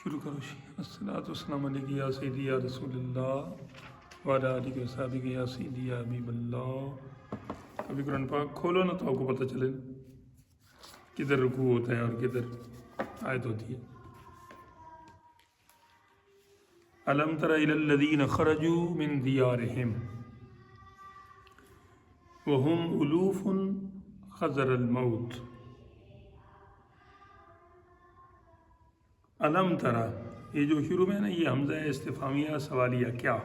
شروع کرو الصلاۃ والسلام علیک یا سیدی یا رسول اللہ وعلی آلہ و صحبہ یا سیدی یا حبیب اللہ۔ ابھی قرآن پاک کھولو نا تو آپ کو پتہ چلے کدھر رکوع ہوتا ہے اور کدھر آیت ہوتی ہے۔ الم تر الی الذین خرجوا من دیارہم وہم الوف حذر الموت۔ علم ترا، یہ جو شروع میں نا یہ حمزہ استفہامیہ سوالیہ، کیا؟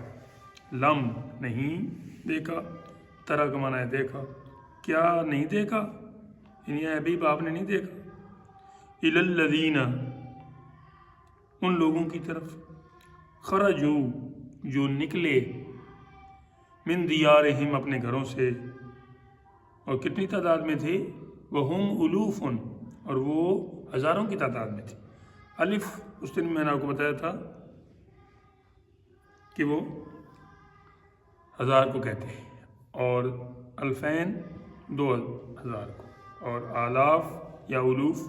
لم نہیں دیکھا، ترا کا معنی ہے دیکھا، کیا نہیں دیکھا؟ یعنی حبیب آپ نے نہیں دیکھا؟ الی الذین، ان لوگوں کی طرف، خرجوا جو نکلے، من دیارہم اپنے گھروں سے، اور کتنی تعداد میں تھے؟ وہم الوف، اور وہ ہزاروں کی تعداد میں تھی۔ الف اس دن میں نے آپ کو بتایا تھا کہ وہ ہزار کو کہتے ہیں، اور الفین 2000 کو، اور آلاف یا الوف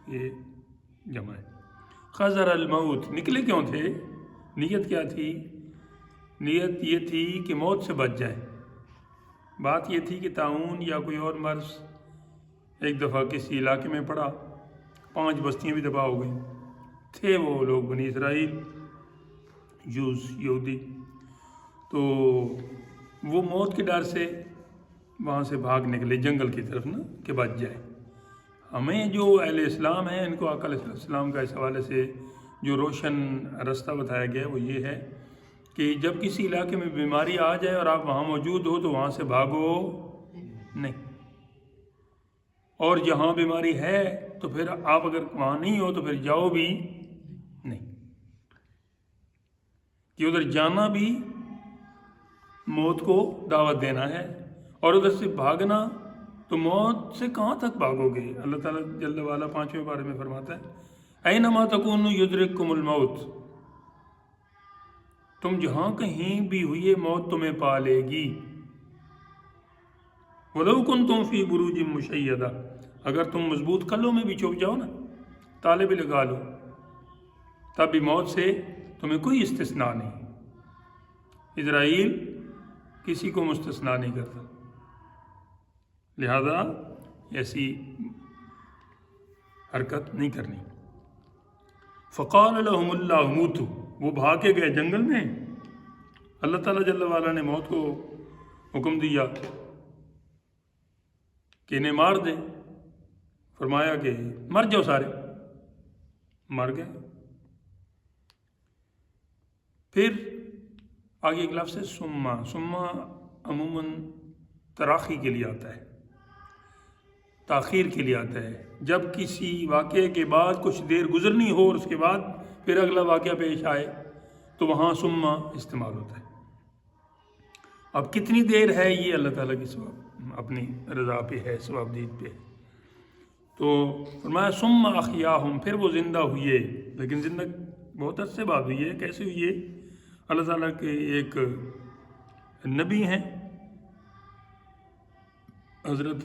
یہ جمع ہے۔ خزر الموت، نکلے کیوں تھے؟ نیت کیا تھی؟ نیت یہ تھی کہ موت سے بچ جائے۔ بات یہ تھی کہ طاعون یا کوئی اور مرض ایک دفعہ کسی علاقے میں پڑا، 5 بستیاں بھی تباہ ہو گئیں۔ تھے وہ لوگ بنی اسرائیل، جوز یہودی، تو وہ موت کے ڈر سے وہاں سے بھاگ نکلے جنگل کی طرف نا، کہ بچ جائے۔ ہمیں جو اہل اسلام ہیں ان کو آقا علیہ السلام کا اس حوالے سے جو روشن رستہ بتایا گیا وہ یہ ہے کہ جب کسی علاقے میں بیماری آ جائے اور آپ وہاں موجود ہو تو وہاں سے بھاگو نہیں، اور جہاں بیماری ہے تو پھر آپ اگر وہاں نہیں ہو تو پھر جاؤ بھی نہیں، کہ ادھر جانا بھی موت کو دعوت دینا ہے، اور ادھر سے بھاگنا تو موت سے کہاں تک بھاگو گے؟ اللہ تعالیٰ جل وعلا 5ویں پارے میں فرماتا ہے اینما تکونوا یدرککم الموت، تم جہاں کہیں بھی ہوئے موت تمہیں پا لے گی۔ وَلَوْ كُنْتُمْ فِي بُرُوجٍ مُشَيَّدَةٍ، اگر تم مضبوط کلوں میں بھی چھپ جاؤ نا، تالے بھی لگا لو، تب بھی موت سے تمہیں کوئی استثناء نہیں۔ اسرائیل کسی کو مستثنیٰ نہیں کرتا، لہذا ایسی حرکت نہیں کرنی۔ فَقَالَ لَهُمُ اللَّهُ مُوتُوا، وہ بھاگ کے گئے جنگل میں، اللہ تعالیٰ جل وعلا نے موت کو حکم دیا کہ انہیں مار دے، فرمایا کہ مر جاؤ، سارے مر گئے۔ پھر آگے ایک لفظ ہے سما، سما عموماً تراخی کے لیے آتا ہے، تاخیر کے لیے آتا ہے، جب کسی واقعے کے بعد کچھ دیر گزرنی ہو اور اس کے بعد پھر اگلا واقعہ پیش آئے تو وہاں سما استعمال ہوتا ہے۔ اب کتنی دیر ہے یہ اللہ تعالیٰ کی ثواب اپنی رضا پہ ہے، ثواب دید پہ ہے۔ تو فرمایا ثم احیاہم، پھر وہ زندہ ہوئے، لیکن زندہ بہت عرصے بعد ہوئی ہے۔ کیسے ہوئی ہے؟ اللہ تعالیٰ کے ایک نبی ہیں حضرت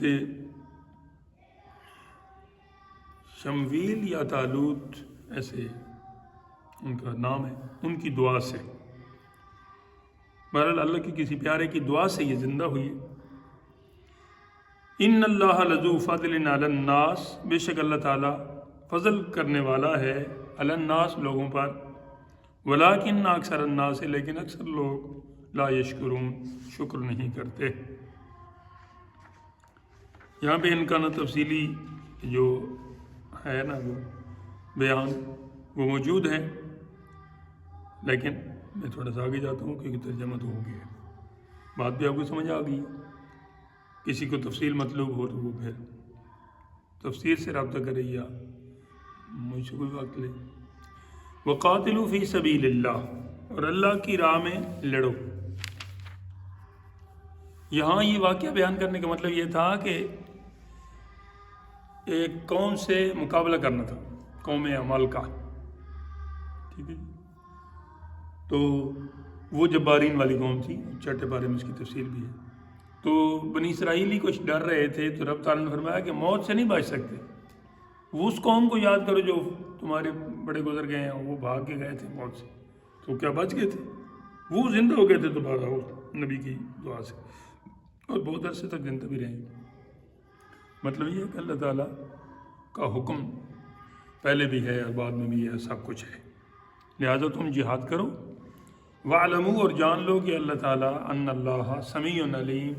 شمویل یا طالوت، ایسے ان کا نام ہے، ان کی دعا سے، بہرحال اللہ کی کسی پیارے کی دعا سے یہ زندہ ہوئی ہے۔ ان اللہ لذو فضل علی الناس، بے شک اللہ تعالیٰ فضل کرنے والا ہے علی الناس لوگوں پر، ولیکن اکثر الناس، لیکن اکثر لوگ لا یشکرون، شکر نہیں کرتے۔ یہاں پہ ان کا نا تفصیلی جو ہے نا وہ بیان وہ موجود ہے، لیکن میں تھوڑا سا آگے جاتا ہوں کیونکہ ترجمہ تو ہو گیا، بات بھی آپ کو سمجھ آ گئی۔ کسی کو تفصیل مطلوب ہو تو وہ پھر تفسیر سے رابطہ کرے یا مجھ سے کوئی وقت لے۔ وَقَاتِلُوا فِي سَبِيلِ اللَّهِ، اور اللہ کی راہ میں لڑو۔ یہاں یہ واقعہ بیان کرنے کا مطلب یہ تھا کہ ایک قوم سے مقابلہ کرنا تھا، قوم عمل کا، ٹھیک ہے، تو وہ جبارین والی قوم تھی، چھٹے پارے میں اس کی تفصیل بھی ہے۔ تو بنی اسرائیلی کچھ ڈر رہے تھے، تو رب تعالیٰ نے فرمایا کہ موت سے نہیں بچ سکتے، وہ اس قوم کو یاد کرو جو تمہارے بڑے گزر گئے ہیں، وہ بھاگ کے گئے تھے موت سے، تو کیا بچ گئے تھے؟ وہ زندہ ہو گئے تھے دوبارہ اس نبی کی دعا سے، اور بہت عرصے تک زندہ بھی رہیں گے۔ مطلب یہ ہے کہ اللہ تعالیٰ کا حکم پہلے بھی ہے اور بعد میں بھی ہے، سب کچھ ہے، لہٰذا تم جہاد کرو۔ وَاعْلَمُوا، اور جان لو کہ اللہ تعالیٰ ان اللہ سمیع علیم،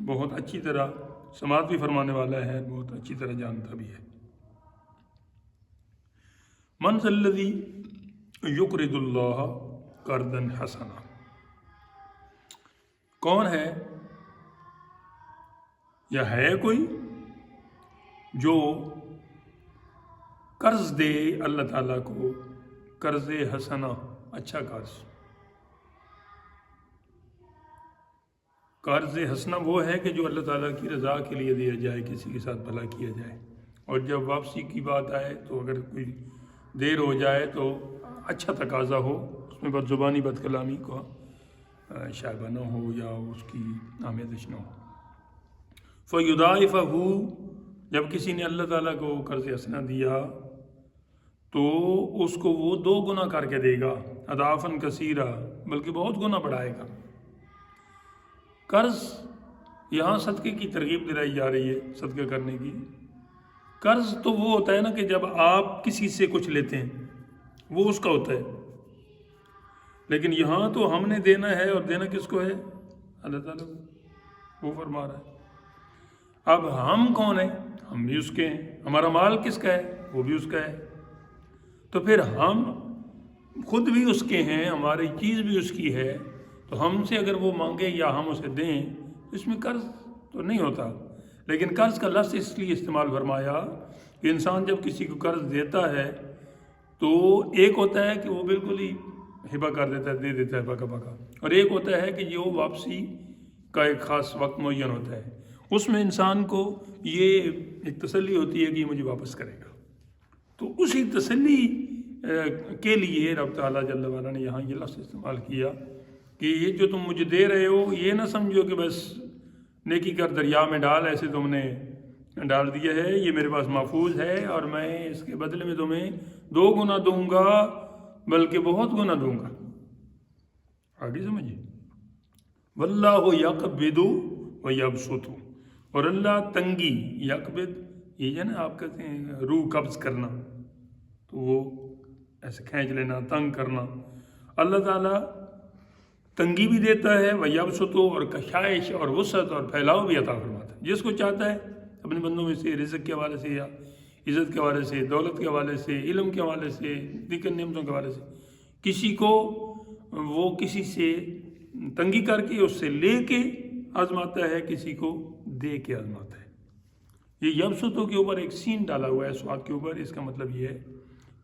بہت اچھی طرح سماعت بھی فرمانے والا ہے، بہت اچھی طرح جانتا بھی ہے۔ من ذا الذی یقرض اللہ قرضا حسنا، کون ہے یا ہے کوئی جو قرض دے اللہ تعالیٰ کو، قرض حسنا، اچھا قرض۔ قرض حسنا وہ ہے کہ جو اللہ تعالیٰ کی رضا کے لیے دیا جائے، کسی کے ساتھ بھلا کیا جائے، اور جب واپسی کی بات آئے تو اگر کوئی دیر ہو جائے تو اچھا تقاضا ہو، اس میں بد زبانی بد کلامی کو شائبہ نہ ہو یا اس کی آمیزش نہ ہو۔ فَيُضَاعِفَهُ، جب کسی نے اللہ تعالیٰ کو قرض حسنا دیا تو اس کو وہ 2 گنا کر کے دے گا، اضعافاً کثیرہ، بلکہ بہت گنا بڑھائے گا۔ قرض، یہاں صدقے کی ترغیب دلائی جا رہی ہے، صدقہ کرنے کی۔ قرض تو وہ ہوتا ہے نا کہ جب آپ کسی سے کچھ لیتے ہیں، وہ اس کا ہوتا ہے، لیکن یہاں تو ہم نے دینا ہے، اور دینا کس کو ہے؟ اللہ تعالیٰ کو، وہ فرما رہا ہے۔ اب ہم کون ہیں؟ ہم بھی اس کے ہیں۔ ہمارا مال کس کا ہے؟ وہ بھی اس کا ہے۔ تو پھر ہم خود بھی اس کے ہیں، ہماری چیز بھی اس کی ہے، تو ہم سے اگر وہ مانگے یا ہم اسے دیں، اس میں قرض تو نہیں ہوتا۔ لیکن قرض کا لفظ اس لیے استعمال فرمایا کہ انسان جب کسی کو قرض دیتا ہے تو ایک ہوتا ہے کہ وہ بالکل ہی ہبہ کر دیتا ہے، دے دیتا ہے بکا بکا، اور ایک ہوتا ہے کہ جو واپسی کا ایک خاص وقت معین ہوتا ہے، اس میں انسان کو یہ ایک تسلی ہوتی ہے کہ یہ مجھے واپس کرے گا۔ تو اسی تسلی کے لیے رب تعالیٰ جل وعلا نے یہاں یہ لفظ استعمال کیا کہ یہ جو تم مجھے دے رہے ہو، یہ نہ سمجھو کہ بس نیکی کر دریا میں ڈال، ایسے تم نے ڈال دیا ہے، یہ میرے پاس محفوظ ہے اور میں اس کے بدلے میں تمہیں 2 گنا دوں گا، بلکہ بہت گنا دوں گا۔ آگے سمجھیے، واللہ یقبض ویبسط، اور اللہ تنگی، یقبض یہ ہے نا آپ کہتے ہیں روح قبض کرنا، تو وہ ایسے کھینچ لینا، تنگ کرنا۔ اللہ تعالیٰ تنگی بھی دیتا ہے، ویبسط، اور کشائش اور وسعت اور پھیلاؤ بھی عطا فرماتا ہے، جس کو چاہتا ہے اپنے بندوں میں سے، رزق کے حوالے سے یا عزت کے حوالے سے، دولت کے حوالے سے، علم کے حوالے سے، دیگر نعمتوں کے حوالے سے۔ کسی کو وہ کسی سے تنگی کر کے اس سے لے کے آزماتا ہے، کسی کو دے کے آزماتا ہے۔ یہ یبسطوں کے اوپر ایک سین ڈالا ہوا ہے سواد کے اوپر، اس کا مطلب یہ ہے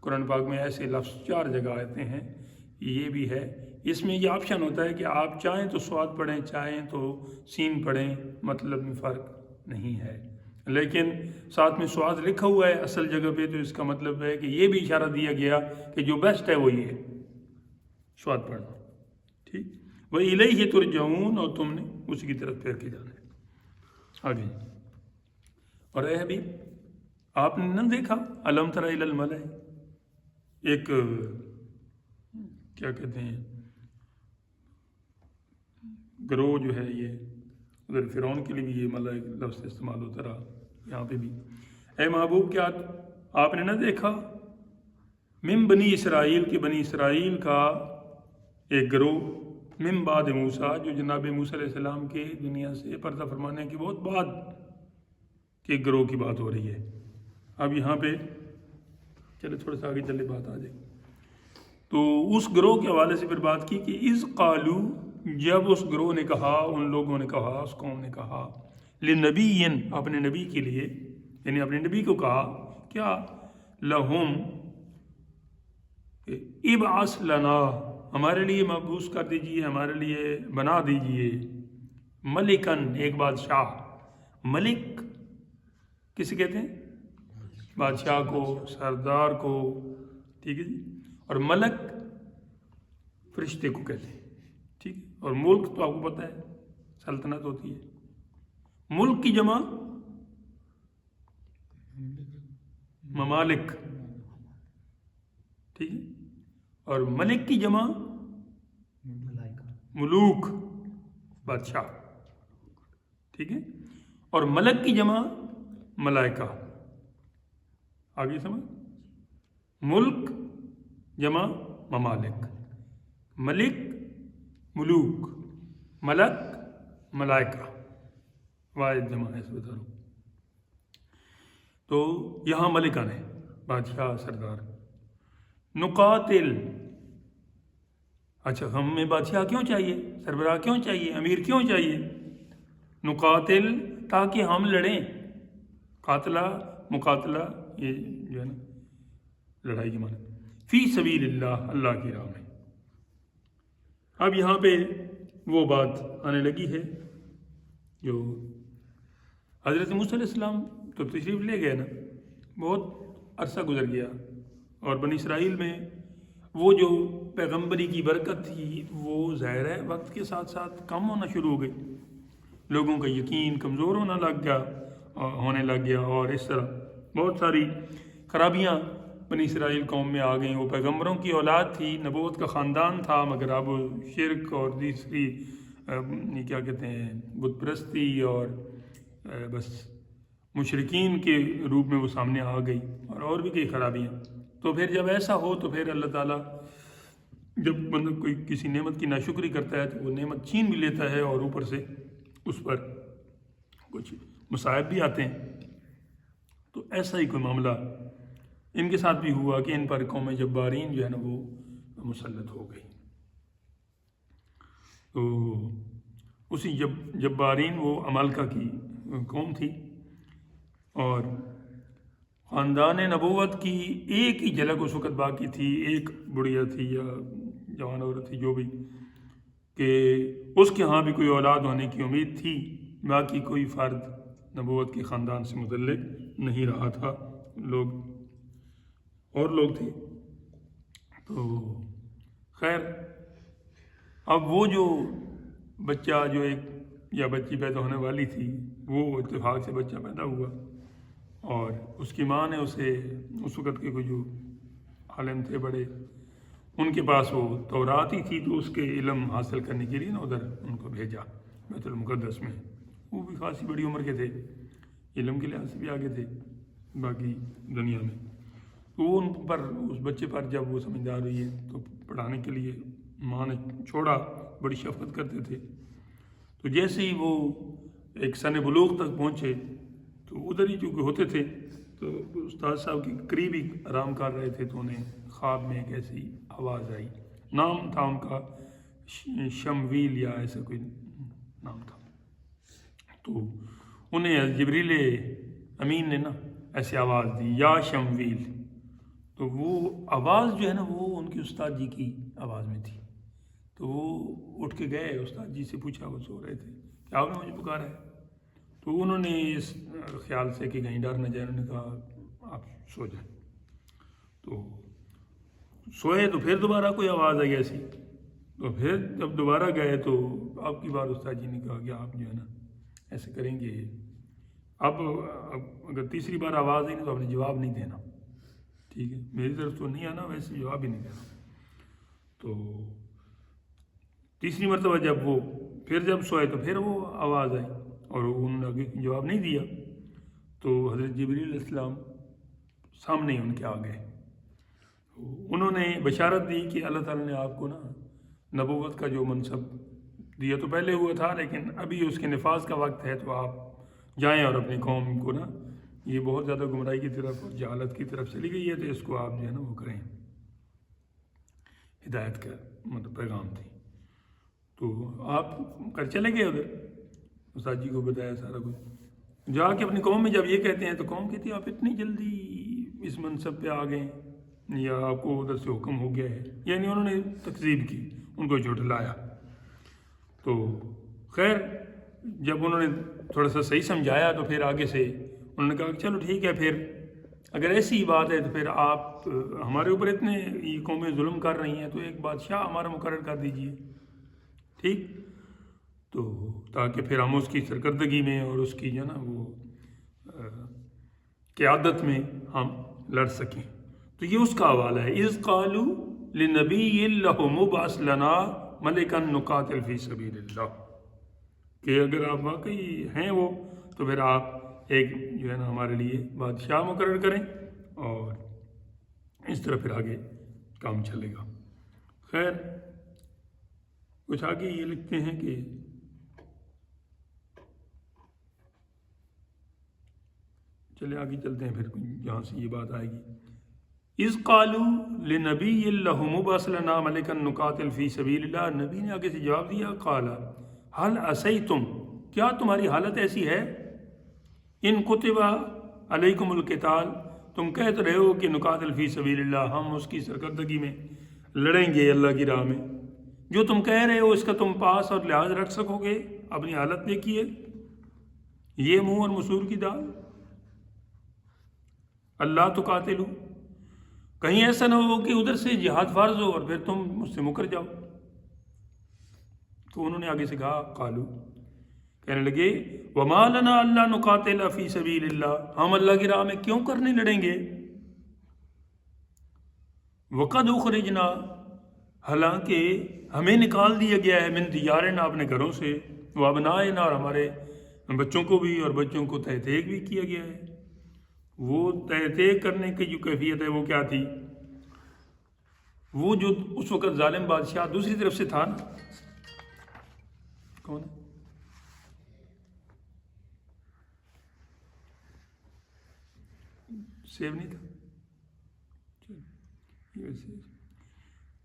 قرآن پاک میں ایسے لفظ 4 جگہ آتے ہیں، یہ بھی ہے۔ اس میں یہ آپشن ہوتا ہے کہ آپ چاہیں تو سواد پڑھیں، چاہیں تو سین پڑھیں، مطلب میں فرق نہیں ہے، لیکن ساتھ میں سواد لکھا ہوا ہے اصل جگہ پہ، تو اس کا مطلب ہے کہ یہ بھی اشارہ دیا گیا کہ جو بیسٹ ہے وہ یہ ہے، سواد پڑھنا، ٹھیک۔ وَإِلَيْهِ تُرْجَعُونَ، اور تم نے اسی کی طرف پھیر کے جانا ہے۔ آگے، اور اے حبیب، آپ نے نہ دیکھا أَلَمْ تَرَ إِلَى الْمَلَإِ، ایک کیا کہتے ہیں گروہ جو ہے، یہ ادھر فرعون کے لیے بھی یہ ملائک لفظ استعمال ہوتا رہا، یہاں پہ بھی۔ اے محبوب، کیا آپ نے نہ دیکھا من بنی اسرائیل کے بنی اسرائیل کا ایک گروہ، من بعد موسیٰ، جو جناب موسیٰ علیہ السلام کے دنیا سے پردہ فرمانے کی بہت بعد کے گروہ کی بات ہو رہی ہے۔ اب یہاں پہ چلے تھوڑا سا آگے چلے بات آ جائے، تو اس گروہ کے حوالے سے پھر بات کی کہ اذ قالو، جب اس گروہ نے کہا، ان لوگوں نے کہا، اس قوم نے کہا، لنبی، اپنے نبی کے لیے، یعنی اپنے نبی کو کہا، کیا لہم، ابعث لنا، ہمارے لیے مبعوث کر دیجئے، ہمارے لیے بنا دیجئے، ملکن، ایک بادشاہ۔ ملک کسے کہتے ہیں؟ بادشاہ کو، سردار کو، ٹھیک ہے جی۔ اور ملک فرشتے کو کہتے ہیں، ٹھیک ہے۔ اور ملک تو آپ کو پتہ ہے سلطنت ہوتی ہے۔ ملک کی جمع ممالک، ٹھیک ہے. اور ملک کی جمع ملوک بادشاہ. ٹھیک ہے. اور ملک کی جمع ملائکہ. آگے سمجھ. ملک جمع ممالک. ملک ملوک، ملک ملائکہ. واحد جمع ہے بتا رہا ہوں. تو یہاں ملکان ہے، بادشاہ سردار. نقاتل. اچھا ہمیں بادشاہ کیوں چاہیے، سربراہ کیوں چاہیے، امیر کیوں چاہیے؟ نقاتل تاکہ ہم لڑیں. قاتلہ مقاتلہ یہ جو ہے نا لڑائی کے معنی. فی سبیل اللہ، اللہ کی راہ میں. اب یہاں پہ وہ بات آنے لگی ہے جو حضرت موسیٰ علیہ السلام تو تشریف لے گئے نا، بہت عرصہ گزر گیا، اور بنی اسرائیل میں وہ جو پیغمبری کی برکت تھی وہ ظاہر ہے وقت کے ساتھ ساتھ کم ہونا شروع ہو گئی. لوگوں کا یقین کمزور ہونے لگ گیا اور اس طرح بہت ساری خرابیاں بنی اسرائیل قوم میں آ گئیں. وہ پیغمبروں کی اولاد تھی، نبوت کا خاندان تھا، مگر اب شرک اور دوسری کیا کہتے ہیں بت پرستی اور بس مشرکین کے روپ میں وہ سامنے آ گئی، اور بھی کئی خرابیاں. تو پھر جب ایسا ہو تو پھر اللہ تعالیٰ جب بندہ کوئی کسی نعمت کی ناشکری کرتا ہے تو وہ نعمت چھین بھی لیتا ہے، اور اوپر سے اس پر کچھ مصائب بھی آتے ہیں. تو ایسا ہی کوئی معاملہ ان کے ساتھ بھی ہوا کہ ان پر قوم جبارین جو ہے نا وہ مسلط ہو گئی. تو اسی جبارین وہ عمالقہ کی قوم تھی، اور خاندان نبوت کی ایک ہی جھلک اس وقت باقی تھی. ایک بڑھیا تھی یا جوان عورت تھی جو بھی، کہ اس کے ہاں بھی کوئی اولاد ہونے کی امید تھی، باقی کوئی فرد نبوت کے خاندان سے متعلق نہیں رہا تھا. لوگ تھے. تو خیر اب وہ جو بچہ جو ایک یا بچی پیدا ہونے والی تھی وہ اتفاق سے بچہ پیدا ہوا، اور اس کی ماں نے اسے اس وقت کے کوئی جو عالم تھے بڑے، ان کے پاس وہ تورات ہی تھی، تو اس کے علم حاصل کرنے کے لیے نا ادھر ان کو بھیجا بیت المقدس میں. وہ بھی خاصی بڑی عمر کے تھے، علم کے لحاظ سے بھی آگے تھے باقی دنیا میں. تو وہ ان پر اس بچے پر جب وہ سمجھدار ہوئی ہے تو پڑھانے کے لیے ماں نے چھوڑا. بڑی شفقت کرتے تھے. تو جیسے ہی وہ ایک سن بلوغ تک پہنچے تو ادھر ہی چونکہ ہوتے تھے تو استاد صاحب کے قریب ہی آرام کر رہے تھے، تو انہیں خواب میں ایک ایسی آواز آئی. نام تھا ان کا شمویل یا ایسا کوئی نام تھا. تو انہیں جبریل امین نے نا ایسی آواز دی، یا شمویل. تو وہ آواز جو ہے نا وہ ان کے استاد جی کی آواز میں تھی. تو وہ اٹھ کے گئے، استاد جی سے پوچھا، وہ سو رہے تھے، کہ آپ نے مجھے پکارا ہے؟ تو انہوں نے اس خیال سے کہ کہیں ڈر نہ جائے انہوں نے کہا آپ سو جائیں. تو سوئے تو پھر دوبارہ کوئی آواز آئی ایسی. تو پھر جب دوبارہ گئے تو آپ کی بار استاد جی نے کہا کہ آپ جو ہے نا ایسے کریں گے، اب اگر تیسری بار آواز آئی نا تو آپ نے جواب نہیں دینا، ٹھیک ہے، میری طرف تو نہیں آنا، ویسے جواب ہی نہیں دینا. تو تیسری مرتبہ جب وہ پھر جب سوئے تو پھر وہ آواز آئی اور انہوں نے آگے جواب نہیں دیا. تو حضرت جبریل علیہ السلام سامنے ان کے آ گئے. انہوں نے بشارت دی کہ اللہ تعالیٰ نے آپ کو نا نبوت کا جو منصب دیا تو پہلے ہوا تھا، لیکن ابھی اس کے نفاذ کا وقت ہے، تو آپ جائیں اور اپنی قوم کو نا یہ بہت زیادہ گمراہی کی طرف اور جہالت کی طرف چلی گئی ہے، تو اس کو آپ جو ہے نا وہ کریں. ہدایت کا مطلب پیغام تھی. تو آپ کر چلے گئے ادھر، استاد جی کو بتایا سارا کچھ. جا کے اپنی قوم میں جب یہ کہتے ہیں تو قوم کہتی ہے آپ اتنی جلدی اس منصب پہ آ گئے یا آپ کو ادھر سے حکم ہو گیا ہے، یعنی انہوں نے تکذیب کی، ان کو جھٹلایا. تو خیر جب انہوں نے تھوڑا سا صحیح سمجھایا تو پھر آگے سے انہوں نے کہا کہ چلو ٹھیک ہے، پھر اگر ایسی ہی بات ہے تو پھر آپ ہمارے اوپر اتنے یہ قومیں ظلم کر رہی ہیں تو ایک بادشاہ ہمارا مقرر کر دیجئے، ٹھیک، تو تاکہ پھر ہم اس کی سرکردگی میں اور اس کی جو نا وہ قیادت میں ہم لڑ سکیں. تو تو یہ اس کا حوالہ ہے، اذ قالوا لنبی لہ مبعث لنا ملکا نقاتل فی سبیل اللہ، کہ اگر آپ واقعی ہیں وہ تو پھر آپ ایک جو ہے نا ہمارے لیے بادشاہ مقرر کریں اور اس طرح پھر آگے کام چلے گا۔ خیر کچھ آگے یہ لکھتے ہیں کہ چلے آگے چلتے ہیں پھر جہاں سے یہ بات آئے گی، اذ قالوا لنبی لہ مبعث لنا ملکا نقاتل فی سبیل اللہ، نبی نے آگے سے جواب دیا، قال هل عصیتم، کیا تمہاری حالت ایسی ہے، ان کتب علیکم القتال، تم کہتے رہے ہو کہ نقاتل فی سبیل اللہ، ہم اس کی سرکردگی میں لڑیں گے اللہ کی راہ میں، جو تم کہہ رہے ہو اس کا تم پاس اور لحاظ رکھ سکو گے؟ اپنی حالت دیکھیے، یہ منہ اور مسور کی دال، اللہ تو قاتلو، کہیں ایسا نہ ہو کہ ادھر سے جہاد فرض ہو اور پھر تم مجھ سے مکر جاؤ۔ تو انہوں نے آگے سے کہا، قالو، کہنے لگے، وما لنا الا نقاتل فی سبیل اللہ، ہم اللہ کی راہ میں کیوں کرنے لڑیں گے، وقد اخرجنا، حالانکہ ہمیں نکال دیا گیا ہے، من دیارنا، اپنے گھروں سے، وابنائنا، اور ہمارے بچوں کو بھی اور بچوں کو تحقیق بھی کیا گیا ہے۔ وہ تحقیق کرنے کی جو کیفیت ہے وہ کیا تھی، وہ جو اس وقت ظالم بادشاہ دوسری طرف سے تھا نا، کون سیو نہیں تھا،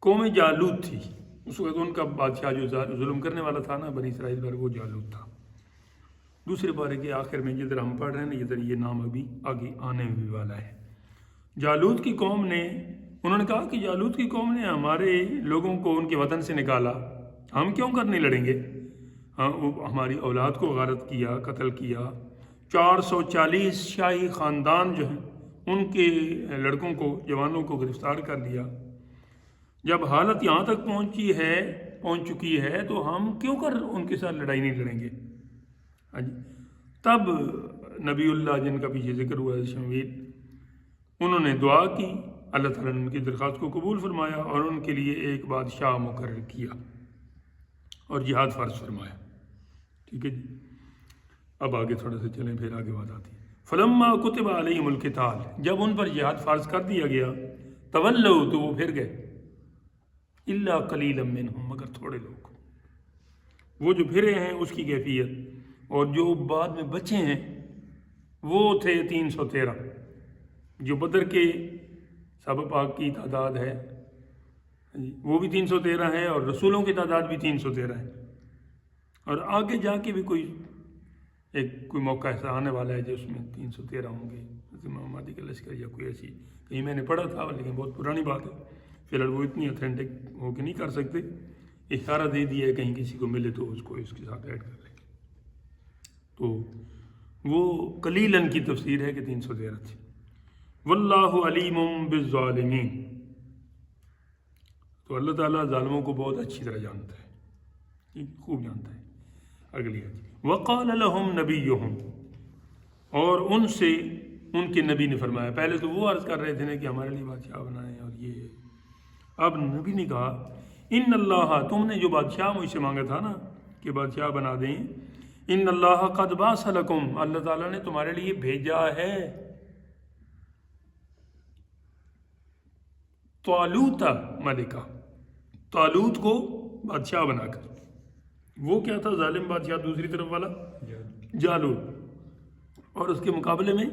قوم جالوت تھی اس وقت، ان کا بادشاہ جو ظلم کرنے والا تھا نا بنی اسرائیل پر، وہ جالوت تھا۔ دوسرے بارے کے آخر میں جدھر ہم پڑھ رہے ہیں نا، ادھر یہ نام ابھی آگے آنے بھی والا ہے۔ جالوت کی قوم نے، انہوں نے کہا کہ جالوت کی قوم نے ہمارے لوگوں کو ان کے وطن سے نکالا، ہم کیوں کرنے لڑیں گے، ہماری اولاد کو غارت کیا، قتل کیا، 440 شاہی خاندان جو ہیں ان کے لڑکوں کو، جوانوں کو گرفتار کر لیا۔ جب حالت یہاں تک پہنچ چکی ہے تو ہم کیوں کر ان کے ساتھ لڑائی نہیں لڑیں گے۔ تب نبی اللہ، جن کا پیچھے ذکر ہوا ہے شمویل، انہوں نے دعا کی، اللہ تعالیٰ نے ان کی درخواست کو قبول فرمایا اور ان کے لیے ایک بادشاہ مقرر کیا اور جہاد فرض فرمایا۔ ٹھیک ہے جی، اب آگے تھوڑا سا چلیں، پھر آگے بات آتی ہے۔ فلما کتب علیہم القتال، جب ان پر جہاد فرض کر دیا گیا، تولوا، تو وہ پھر گئے، الا قلیلا منہم، مگر تھوڑے لوگ، وہ جو پھرے ہیں اس کی کیفیت، اور جو بعد میں بچے ہیں وہ تھے 313، جو بدر کے صحابہ پاک کی تعداد ہے وہ بھی 313 ہے، اور رسولوں کی تعداد بھی 313 ہے، اور آگے جا کے بھی کوئی موقع ایسا آنے والا ہے جس میں 313 ہوں گے، امام مہدی کا لشکر یا کوئی ایسی، کہیں میں نے پڑھا تھا لیکن بہت پرانی بات ہے، فی الحال وہ اتنی اتھینٹک ہو کے نہیں کر سکتے، اشارہ دے دیا ہے، کہیں کسی کو ملے تو اس کو اس کے ساتھ ایڈ کر لیں گے۔ تو وہ قلیلاً کی تفسیر ہے کہ 313 تھی۔ واللہ علیم بالظالمین، تو اللہ تعالیٰ ظالموں کو بہت اچھی طرح جانتا ہے، خوب جانتا ہے۔ اگلی ہے، وقال لهم نبیہم، اور ان سے ان کے نبی نے فرمایا، پہلے تو وہ عرض کر رہے تھے نا کہ ہمارے لیے بادشاہ بنائیں اور یہ، اب نبی نے کہا، ان اللہ، تم نے جو بادشاہ مجھ سے مانگا تھا نا کہ بادشاہ بنا دیں، ان اللہ قد بعث لکم، اللہ تعالیٰ نے تمہارے لیے بھیجا ہے، طالوت ملکہ، طالوت کو بادشاہ بنا کر۔ وہ کیا تھا، ظالم بادشاہ دوسری طرف والا جالوت، اور اس کے مقابلے میں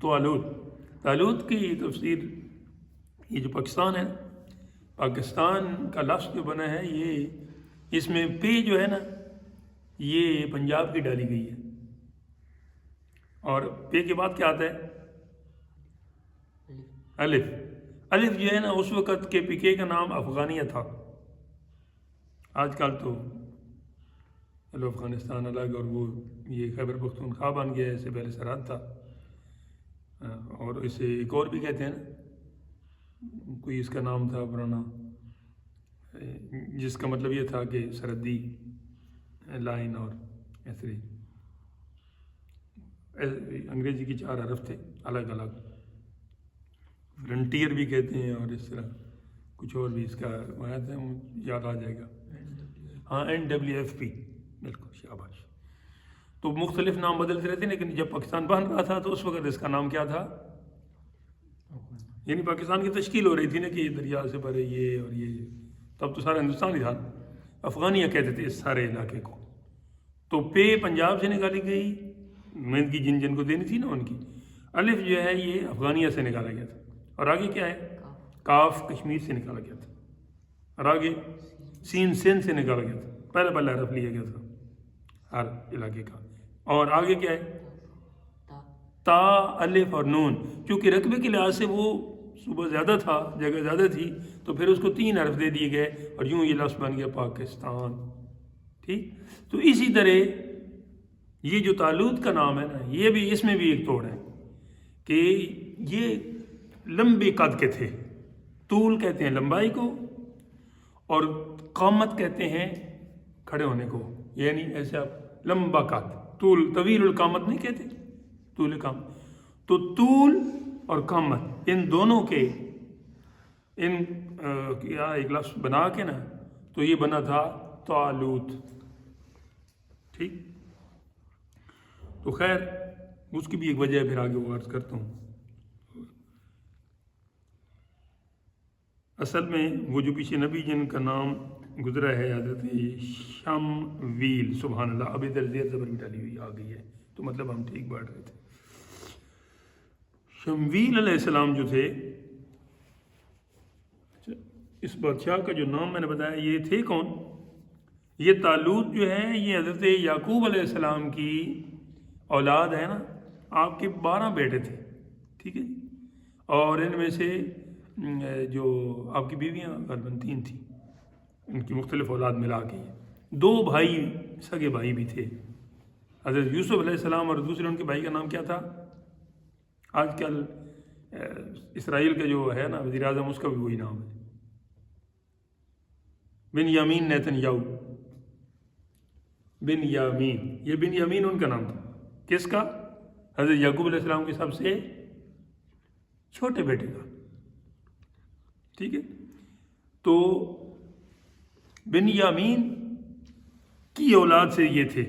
طالوت کی تفسیر، یہ جو پاکستان ہے، پاکستان کا لفظ جو بنا ہے، یہ اس میں پہ جو ہے نا، یہ پنجاب کی ڈالی گئی ہے، اور پہ کے بعد کیا آتا ہے، الف۔ الف جو ہے نا، اس وقت کے پی کے کا نام افغانیہ تھا، آج کل تو چلو افغانستان الگ، اور وہ یہ خیبر پختونخوا بن گیا ہے، اس سے پہلے سرحد تھا، اور اسے ایک اور بھی کہتے ہیں نا، کوئی اس کا نام تھا پرانا، جس کا مطلب یہ تھا کہ سرحدی لائن، اور ایسے انگریزی کی 4 حرف تھے الگ الگ، فرنٹیئر بھی کہتے ہیں، اور اس طرح کچھ اور بھی اس کا یاد آ جائے گا. ہاں NWFP، بالکل شاباش. تو مختلف نام بدلتے رہتے ہیں، لیکن جب پاکستان بن رہا تھا تو اس وقت اس کا نام کیا تھا؟ یعنی پاکستان کی تشکیل ہو رہی تھی نا کہ یہ دریا سے بھرے یہ اور یہ، تب تو سارا ہندوستان ہی تھا. افغانیہ کہتے تھے اس سارے علاقے کو. تو پے پنجاب سے نکالی گئی، محنت کی جن کو دینی تھی نا ان کی. الف جو ہے یہ افغانیہ سے نکالا گیا تھا. اور آگے کیا ہے؟ کاف کشمیر سے نکالا گیا تھا. اور آگے سین سندھ سے نکالا گیا تھا. پہلا حرف لیا گیا تھا ہر علاقے کا. اور آگے کیا ہے؟ تا، الف اور نون. چونکہ رقبے کے لحاظ سے وہ صوبہ زیادہ تھا، جگہ زیادہ تھی، تو پھر اس کو 3 حرف دے دیے گئے، اور یوں یہ لفظ بن گیا پاکستان. ٹھیک. تو اسی طرح یہ جو طالوت کا نام ہے نا، یہ بھی اس میں بھی ایک توڑ ہے کہ یہ لمبے قد کے تھے. طول کہتے ہیں لمبائی کو، اور قامت کہتے ہیں کھڑے ہونے کو. یعنی ایسے آپ لمبا قد، طول، طویل القامت نہیں کہتے، طول قامت. تو طول اور قامت ان دونوں کے ان کیا ایک لفظ بنا کے نا، تو یہ بنا تھا طالوت. ٹھیک. تو خیر اس کی بھی ایک وجہ ہے، پھر آگے وہ عرض کرتا ہوں. اصل میں وہ جو پیچھے نبی جن کا نام گزرا ہے حضرت شمویل، سبحان اللہ، اب ادھر زیر زبر بھی ڈالی ہوئی آ گئی ہے، تو مطلب ہم ٹھیک بات رہے تھے. شمویل علیہ السلام جو تھے، اس بادشاہ کا جو نام میں نے بتایا، یہ تھے کون؟ یہ طالوت جو ہے یہ حضرت یعقوب علیہ السلام کی اولاد ہے نا. آپ کے 12 بیٹے تھے. ٹھیک ہے. اور ان میں سے جو آپ کی بیویاں غالباً 3 تھیں، ان کی مختلف اولاد ملا کے 2 بھائی سگے بھائی بھی تھے، حضرت یوسف علیہ السلام، اور دوسرے ان کے بھائی کا نام کیا تھا؟ آج کل اسرائیل کا جو ہے نا وزیر اعظم، اس کا بھی وہی نام ہے، بنیامین نیتن یاہو. بنیامین، یہ بنیامین ان کا نام تھا. کس کا؟ حضرت یعقوب علیہ السلام کے سب سے چھوٹے بیٹے کا. ٹھیک ہے. تو بنیامین کی اولاد سے یہ تھے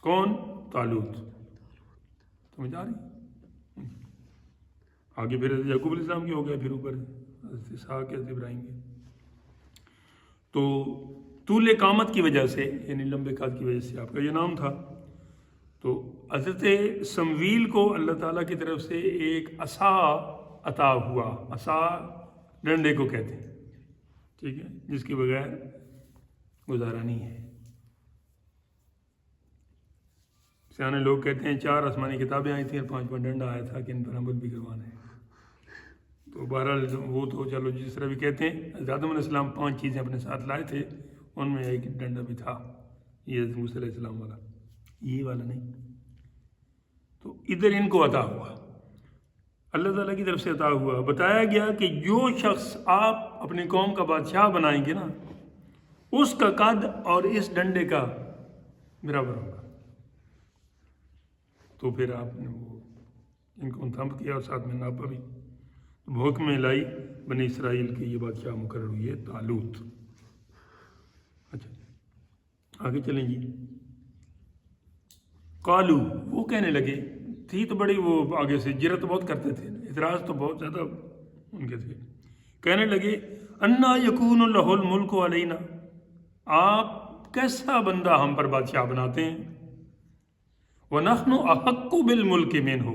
کون؟ طالوت. سمجھ آ رہی؟ آگے پھر حضرت یعقوب علیہ السلام کی ہو گیا، پھر اوپر حضرت اسحاق، حضرت ابراہیم کے. تو طول قامت کی وجہ سے، یعنی لمبے قد کی وجہ سے آپ کا یہ نام تھا. تو حضرت سمویل کو اللہ تعالیٰ کی طرف سے ایک عصا عطا ہوا. عصا ڈنڈے کو کہتے ہیں. ٹھیک ہے. جس کے بغیر گزارا نہیں ہے. سیانے لوگ کہتے ہیں 4 آسمانی کتابیں آئی تھیں اور 5واں ڈنڈا آیا تھا کہ ان پر عمل بھی کروانا ہے. تو بہرحال وہ تو چلو جس طرح بھی کہتے ہیں. حضرت آدم علیہ السلام 5 چیزیں اپنے ساتھ لائے تھے، ان میں ایک ڈنڈا بھی تھا، یہ حضرت موسیٰ علیہ السلام والا، یہ والا نہیں. تو ادھر ان کو عطا ہوا، اللہ تعالیٰ کی طرف سے عطا ہوا. بتایا گیا کہ جو شخص آپ اپنی قوم کا بادشاہ بنائیں گے نا، اس کا قد اور اس ڈنڈے کا برابر ہوگا. تو پھر آپ نے وہ ان کو تھمپ کیا اور ساتھ میں ناپا بھی. حکم لائی بنی اسرائیل کے یہ بادشاہ مقرر ہوئی ہے طالوت. اچھا آگے چلیں جی. قالو، وہ کہنے لگے، تھی تو بڑی وہ آگے سے جرت بہت کرتے تھے، اعتراض تو بہت زیادہ ان کے تھے. کہنے لگے انا یکون لہ الملک علینا، آپ کیسا بندہ ہم پر بادشاہ بناتے ہیں. ونحن احق بالملک منہ،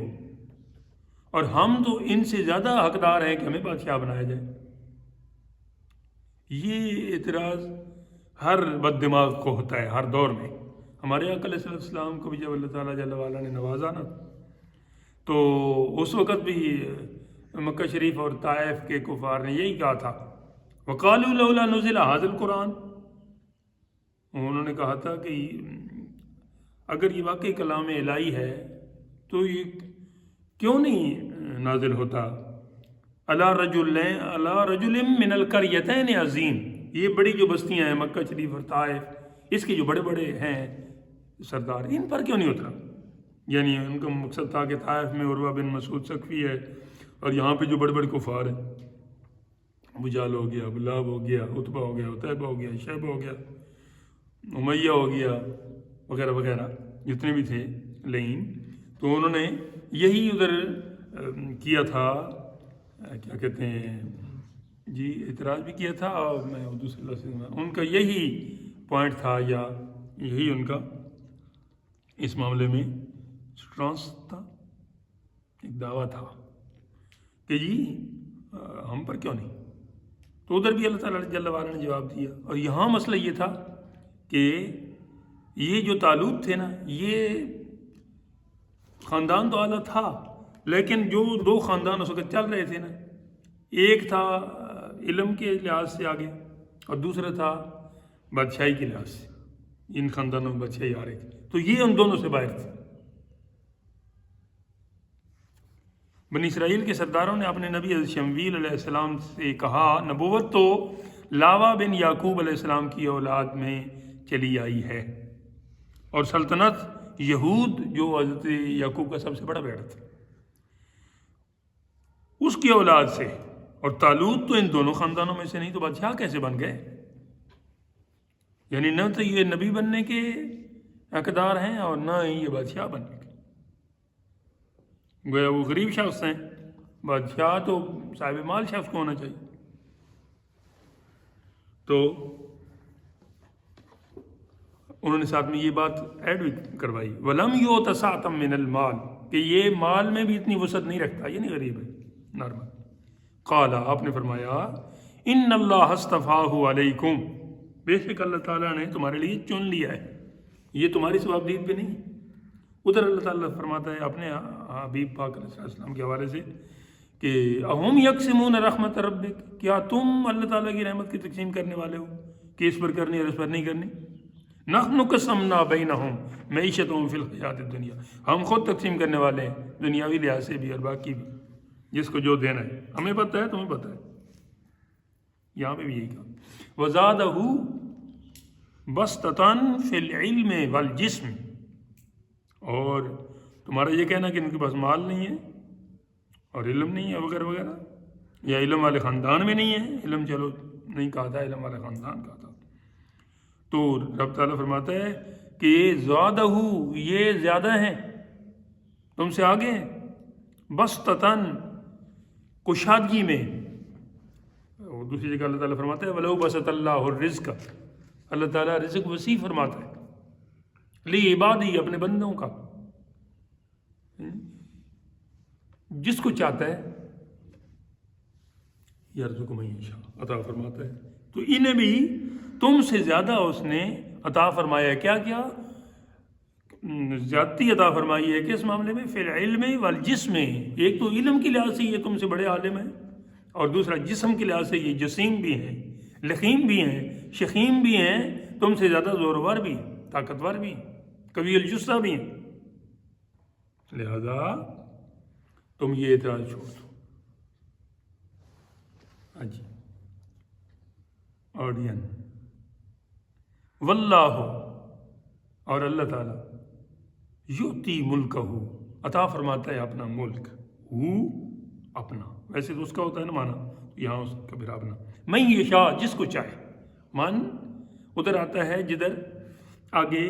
اور ہم تو ان سے زیادہ حقدار ہیں کہ ہمیں بادشاہ بنایا جائے. یہ اعتراض ہر بد دماغ کو ہوتا ہے ہر دور میں. ہمارے آقا علیہ السلام کو بھی جب اللہ تعالیٰ جل وعلا نے نوازا نا، تو اس وقت بھی مکہ شریف اور طائف کے کفار نے یہی کہا تھا، وقالوا لولا نزل ھذا القرآن. انہوں نے کہا تھا کہ اگر یہ واقعی کلام الہی ہے تو یہ کیوں نہیں نازل ہوتا علی رجل من القریتین عظیم. یہ بڑی جو بستیاں ہیں مکہ شریف اور طائف، اس کے جو بڑے بڑے ہیں سردار، ان پر کیوں نہیں اترا. یعنی ان کا مقصد تھا کہ طائف میں عروہ بن مسعود ثقفی ہے، اور یہاں پہ جو بڑے بڑے کفار ہیں، ابو جہل ہو گیا، ابو لہب ہو گیا، عتبہ ہو گیا، عتیبہ ہو گیا، شیبہ ہو گیا، امیہ ہو گیا، وغیرہ وغیرہ جتنے بھی تھے لعین، تو انہوں نے یہی ادھر کیا تھا، کیا کہتے ہیں جی، اعتراض بھی کیا تھا، اور میں اردو صلی اللہ علیہ وسلم ان کا یہی پوائنٹ تھا، یا یہی ان کا اس معاملے میں اسٹرانس تھا، ایک دعویٰ تھا کہ جی ہم پر کیوں نہیں. تو ادھر بھی اللہ تعالیٰ جل وعلا نے جواب دیا. اور یہاں مسئلہ یہ تھا کہ یہ جو طالوت تھے نا، یہ خاندان تو اعلیٰ تھا، لیکن جو دو خاندان اس وقت چل رہے تھے نا، ایک تھا علم کے لحاظ سے آگے اور دوسرا تھا بادشاہی کے لحاظ سے. ان خاندانوں میں بادشاہی آ رہی تھی، تو یہ ان دونوں سے باہر تھے. بنی اسرائیل کے سرداروں نے اپنے نبی حضرت شمویل علیہ السلام سے کہا، نبوت تو لاوا بن یعقوب علیہ السلام کی اولاد میں چلی آئی ہے، اور سلطنت یہود جو حضرت یعقوب کا سب سے بڑا بیٹا تھا اس کی اولاد سے. اور طالوت تو ان دونوں خاندانوں میں سے نہیں، تو بادشاہ کیسے بن گئے؟ یعنی نہ تو یہ نبی بننے کے حقدار ہیں اور نہ ہی یہ بادشاہ بننے کے. گویا وہ غریب شخص ہیں، بادشاہ تو صاحب مال شخص کو ہونا چاہیے. تو انہوں نے ساتھ میں یہ بات ایڈ بھی کروائی، وَلَمْ يُؤْتَ سَعْتًا مِّنَ الْمَالِ، کہ یہ مال میں بھی اتنی وسعت نہیں رکھتا، یہ نہیں غریب ہے، نارمل. قال، آپ نے فرمایا، ان اللہ اصطفاہ علیکم، بے شک اللہ تعالیٰ نے تمہارے لیے چن لیا ہے، یہ تمہاری ثوابدید پہ نہیں. ادھر اللہ تعالیٰ فرماتا ہے اپنے حبیب پاک علیہ السلام کے حوالے سے کہ اہم یقسمون رحمت ربک، کیا تم اللہ تعالیٰ کی رحمت کی تقسیم کرنے والے ہو کہ اس پر کرنی اور اس پر نہیں کرنی؟ نحن قسمنا بینہم معیشتہم فی الحیات الدنیا، ہم خود تقسیم کرنے والے ہیں دنیاوی لحاظ سے بھی اور باقی بھی، جس کو جو دینا ہے. ہمیں پتہ ہے، تمہیں پتہ ہے. یہاں پہ بھی یہی کہا، وَزَادَهُ بَسْطَةً فِي الْعِلْمِ وَالْجِسْمِ، اور تمہارا یہ کہنا کہ ان کے پاس مال نہیں ہے اور علم نہیں ہے وغیرہ وغیرہ، یا علم والے خاندان میں نہیں ہے، علم چلو نہیں کہا تھا، علم والے خاندان کہا تھا. تو رب تعالیٰ فرماتا ہے کہ زادہ، یہ زیادہ ہیں، تم سے آگے ہیں، بسطتاً، کشادگی میں. اور دوسری جگہ اللہ تعالیٰ فرماتا ہے وَلَوْ بَسَطَ اللَّهُ الرِّزْقَ، اللہ تعالیٰ رزق وسیع فرماتا ہے، لِعِبَادِهِ، اپنے بندوں کا، جس کو چاہتا ہے یرزق من یشاء، عطا فرماتا ہے. تو انہیں بھی تم سے زیادہ اس نے عطا فرمایا ہے. کیا کیا زیادتی عطا فرمائی ہے کس معاملے میں؟ فی العلم والجسم، ایک تو علم کے لحاظ سے یہ تم سے بڑے عالم ہیں، اور دوسرا جسم کے لحاظ سے یہ جسیم بھی ہیں، لخیم بھی ہیں، شخیم بھی ہیں، تم سے زیادہ زورور بھی ہیں، طاقتور بھی ہیں، قوی الجثہ بھی ہیں. لہذا تم یہ اعتراض چھوڑ دو. جی آڈین واللہ، اور اللہ تعالیٰ یؤتی ملکہ، عطا فرماتا ہے اپنا ملک، اپنا، ویسے تو اس کا ہوتا ہے نا معنی، یہاں اس کا پھر اپنا، من یشاء، جس کو چاہے. من ادھر آتا ہے جدھر آگے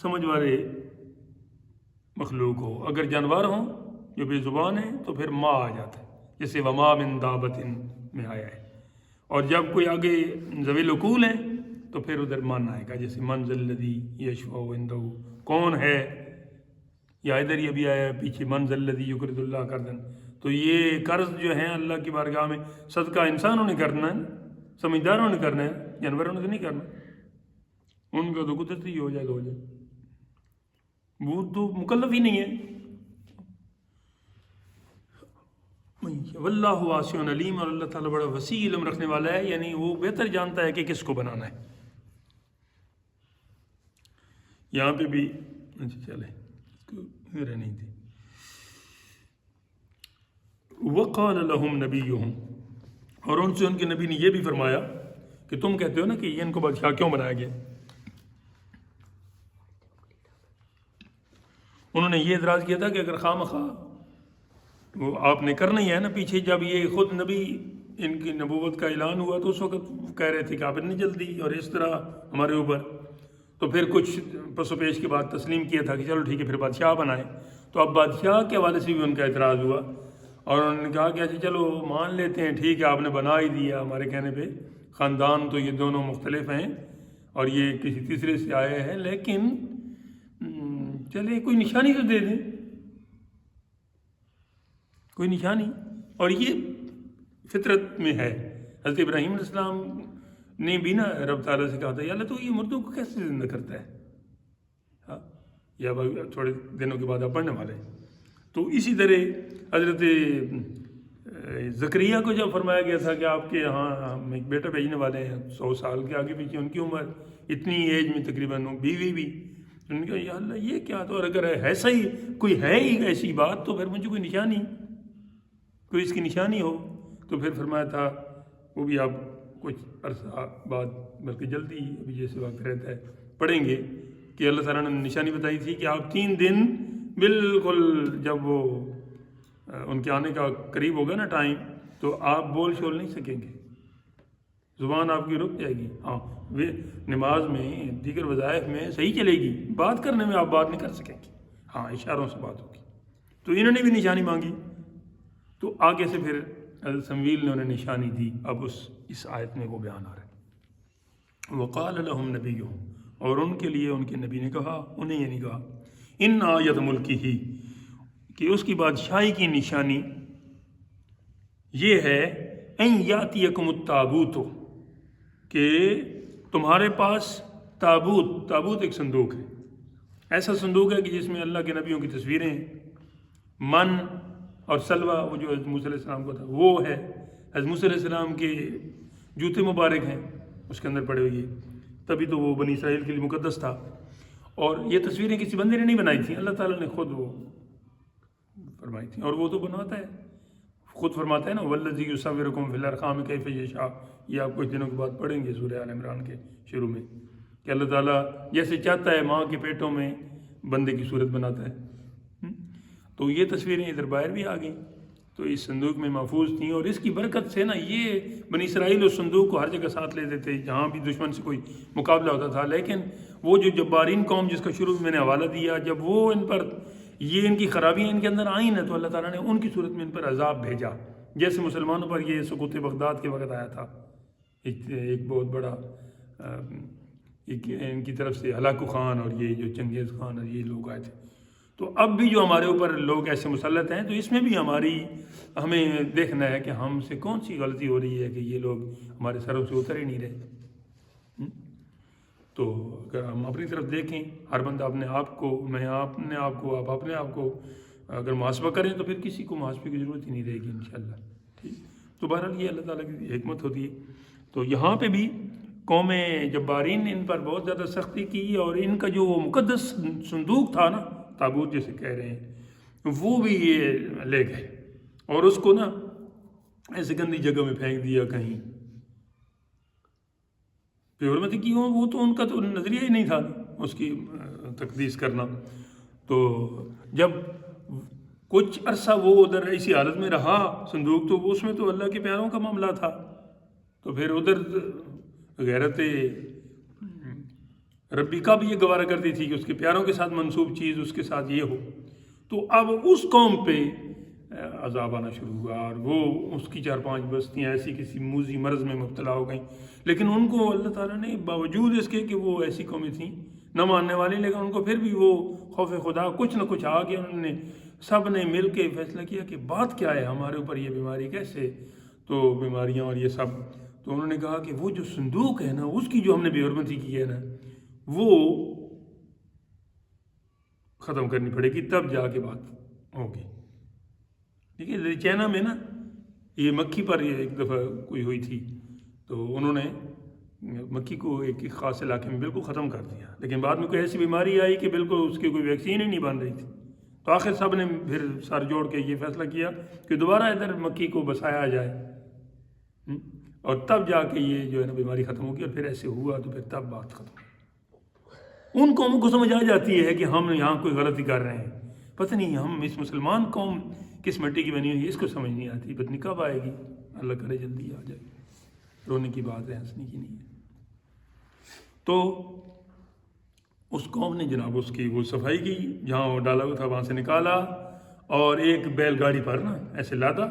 سمجھ والے مخلوق ہو، اگر جانور ہوں جو بے زبان ہیں تو پھر ما آ جاتا ہے، جیسے وما من دابت میں آیا ہے. اور جب کوئی آگے ذوی العقول ہیں تو پھر ادھر من آئے گا، جیسے من ذا الذی یشفع عندہ، کون ہے. یا ادھر یہ بھی آیا ہے پیچھے من ذا الذی یقرض اللہ قرضا. تو یہ قرض جو ہیں اللہ کی بارگاہ میں صدقہ انسانوں نے کرنا ہے، سمجھداروں نے کرنا ہے، جانوروں نے تو نہیں کرنا. ان کا تو قدرتی ہو جائے تو ہو جائے، وہ تو مکلف ہی نہیں ہے. واللہ واسع علیم، اور اللہ تعالیٰ بڑا وسیع علم رکھنے والا ہے، یعنی وہ بہتر جانتا ہے کہ کس کو بنانا ہے. یہاں پہ بھی چلے رہنی تھی. وقال لهم نبیہم، اور ان سے ان کے نبی نے یہ بھی فرمایا کہ تم کہتے ہو نا کہ یہ ان کو بادشاہ کیوں بنایا گیا. انہوں نے یہ اعتراض کیا تھا کہ اگر خواہ مخواہ وہ آپ نے کرنا ہی ہے نا. پیچھے جب یہ خود نبی ان کی نبوت کا اعلان ہوا تو اس وقت کہہ رہے تھے کہ آپ اتنی جلدی اور اس طرح ہمارے اوپر. تو پھر کچھ پس و پیش کے بعد تسلیم کیا تھا کہ چلو ٹھیک ہے پھر بادشاہ بنائے. تو اب بادشاہ کے حوالے سے بھی ان کا اعتراض ہوا اور انہوں نے کہا کہ اچھا چلو مان لیتے ہیں ٹھیک ہے آپ نے بنا ہی دیا ہمارے کہنے پہ. خاندان تو یہ دونوں مختلف ہیں اور یہ کسی تیسرے سے آئے ہیں، لیکن چلے کوئی نشانی تو دے دیں، کوئی نشانی. اور یہ فطرت میں ہے. حضرت ابراہیم علیہ السلام نے بھی نا رب تعالیٰ سے کہا تھا یا اللہ تو یہ مردوں کو کیسے زندہ کرتا ہے. ہاں یا تھوڑے دنوں کے بعد آپ پڑھنے والے ہیں. تو اسی طرح حضرت زکریا کو جب فرمایا گیا تھا کہ آپ کے یہاں ہم ایک بیٹا بھیجنے والے ہیں 100 سال کے آگے پیچھے ان کی عمر اتنی ایج میں تقریباً بیوی بھی. ان کا یا اللہ یہ کیا. تو اور اگر ایسا ہی کوئی ہے ہی ایسی بات تو پھر مجھے کوئی نشانی، کوئی اس کی نشانی ہو. تو پھر فرمایا تھا وہ بھی آپ کچھ عرصہ بعد بلکہ جلدی ابھی جیسے وقت رہتا ہے پڑھیں گے کہ اللہ تعالیٰ نے نشانی بتائی تھی کہ آپ 3 دن بالکل جب وہ ان کے آنے کا قریب ہوگا نا ٹائم تو آپ بول شول نہیں سکیں گے، زبان آپ کی رک جائے گی. ہاں نماز میں دیگر وظائف میں صحیح چلے گی، بات کرنے میں آپ بات نہیں کر سکیں گے، ہاں اشاروں سے بات ہوگی. تو انہوں نے بھی نشانی مانگی. تو آگے سے پھر حضرت سمویل نے انہیں نشانی دی. اب اس آیت میں وہ بیان آ رہا ہے. وقال لهم نبیہم، اور ان کے لیے ان کے نبی نے کہا، انہیں یہ نہیں کہا ان آیت ملکی ہی کہ اس کی بادشاہی کی نشانی یہ ہے ان یاتیکم التابوت کہ تمہارے پاس تابوت ایک صندوق ہے. ایسا صندوق ہے کہ جس میں اللہ کے نبیوں کی تصویریں ہیں. من اور سلوہ وہ جو حضرت موسیٰ علیہ السلام کو تھا وہ ہے. حضرت موسیٰ علیہ السلام کے جوتے مبارک ہیں اس کے اندر پڑے ہوئے، تبھی تو وہ بنی اسرائیل کے لیے مقدس تھا. اور یہ تصویریں کسی بندے نے نہیں بنائی تھیں، اللہ تعالیٰ نے خود وہ فرمائی تھیں. اور وہ تو بناتا ہے، خود فرماتا ہے نا والذی یصورکم فی الارحام کیف یشاء. یہ آپ کچھ دنوں کے بعد پڑھیں گے سورہ آل عمران کے شروع میں کہ اللہ تعالیٰ جیسے چاہتا ہے ماں کے پیٹوں میں بندے کی صورت بناتا ہے. تو یہ تصویریں ادھر باہر بھی آ گئیں تو اس صندوق میں محفوظ تھیں. اور اس کی برکت سے نا یہ بنی اسرائیل اس صندوق کو ہر جگہ ساتھ لیتے تھے جہاں بھی دشمن سے کوئی مقابلہ ہوتا تھا. لیکن وہ جو جبارین قوم جس کا شروع میں نے حوالہ دیا، جب وہ ان پر یہ ان کی خرابیاں ان کے اندر آئیں نا تو اللہ تعالیٰ نے ان کی صورت میں ان پر عذاب بھیجا. جیسے مسلمانوں پر یہ سقوط بغداد کے وقت آیا تھا، ایک بہت بڑا ان کی طرف سے ہلاکو خان اور یہ جو چنگیز خان اور یہ لوگ آئے تھے. تو اب بھی جو ہمارے اوپر لوگ ایسے مسلط ہیں تو اس میں بھی ہمیں دیکھنا ہے کہ ہم سے کون سی غلطی ہو رہی ہے کہ یہ لوگ ہمارے سروں سے اتر ہی نہیں رہے. تو اگر ہم اپنی طرف دیکھیں، ہر بندہ اپنے آپ کو، میں اپنے آپ کو، آپ اپنے آپ کو اگر محاسبہ کریں تو پھر کسی کو محاسبے کی ضرورت ہی نہیں رہے گی انشاءاللہ. ٹھیک. تو بہرحال یہ اللہ تعالیٰ کی حکمت ہوتی ہے. تو یہاں پہ بھی قوم جبارین نے ان پر بہت زیادہ سختی کی اور ان کا جو مقدس صندوق تھا نا، تابوت جیسے کہہ رہے ہیں، وہ بھی یہ لے گئے اور اس کو نا ایسے گندی جگہ میں پھینک دیا کہیں. بے حرمتی کیوں؟ وہ تو ان کا تو نظریہ ہی نہیں تھا اس کی تقدیس کرنا. تو جب کچھ عرصہ وہ ادھر اسی حالت میں رہا صندوق، تو اس میں تو اللہ کے پیاروں کا معاملہ تھا. تو پھر ادھر غیرت ربی کا بھی یہ گوارہ کرتی تھی کہ اس کے پیاروں کے ساتھ منسوب چیز اس کے ساتھ یہ ہو. تو اب اس قوم پہ عذاب آنا شروع ہوا اور وہ اس کی 4-5 بستیاں ایسی کسی موذی مرض میں مبتلا ہو گئیں. لیکن ان کو اللہ تعالیٰ نے باوجود اس کے کہ وہ ایسی قومیں تھیں نہ ماننے والی، لیکن ان کو پھر بھی وہ خوف خدا کچھ نہ کچھ آ گیا. انہوں نے سب نے مل کے فیصلہ کیا کہ بات کیا ہے، ہمارے اوپر یہ بیماری کیسے، تو بیماریاں اور یہ سب. تو انہوں نے کہا کہ وہ جو صندوق ہے نا، اس کی جو ہم نے بے حرمتی کی ہے نا، وہ ختم کرنی پڑے گی، تب جا کے بات ہوگی. ٹھیک ہے. چائنا میں نا یہ مکھی پر یہ ایک دفعہ کوئی ہوئی تھی تو انہوں نے مکھی کو ایک خاص علاقے میں بالکل ختم کر دیا، لیکن بعد میں کوئی ایسی بیماری آئی کہ بالکل اس کی کوئی ویکسین ہی نہیں بن رہی تھی. تو آخر سب نے پھر سر جوڑ کے یہ فیصلہ کیا کہ دوبارہ ادھر مکھی کو بسایا جائے اور تب جا کے یہ جو ہے نا بیماری ختم ہوگی. اور پھر ایسے ہوا تو پھر تب بات ختم ہوئی. ان قوموں کو سمجھ آ جاتی ہے کہ ہم یہاں کوئی غلطی کر رہے ہیں. پتہ نہیں ہم اس مسلمان قوم کس مٹی کی بنی ہوئی ہے، اس کو سمجھ نہیں آتی، پتنی کب آئے گی، اللہ کرے جلدی آ جائے، رونے کی بات ہے، ہنسنے کی نہیں ہے۔ تو اس قوم نے جناب اس کی وہ صفائی کی، جہاں وہ ڈالا ہوا تھا وہاں سے نکالا، اور ایک بیل گاڑی پر نا ایسے لادا،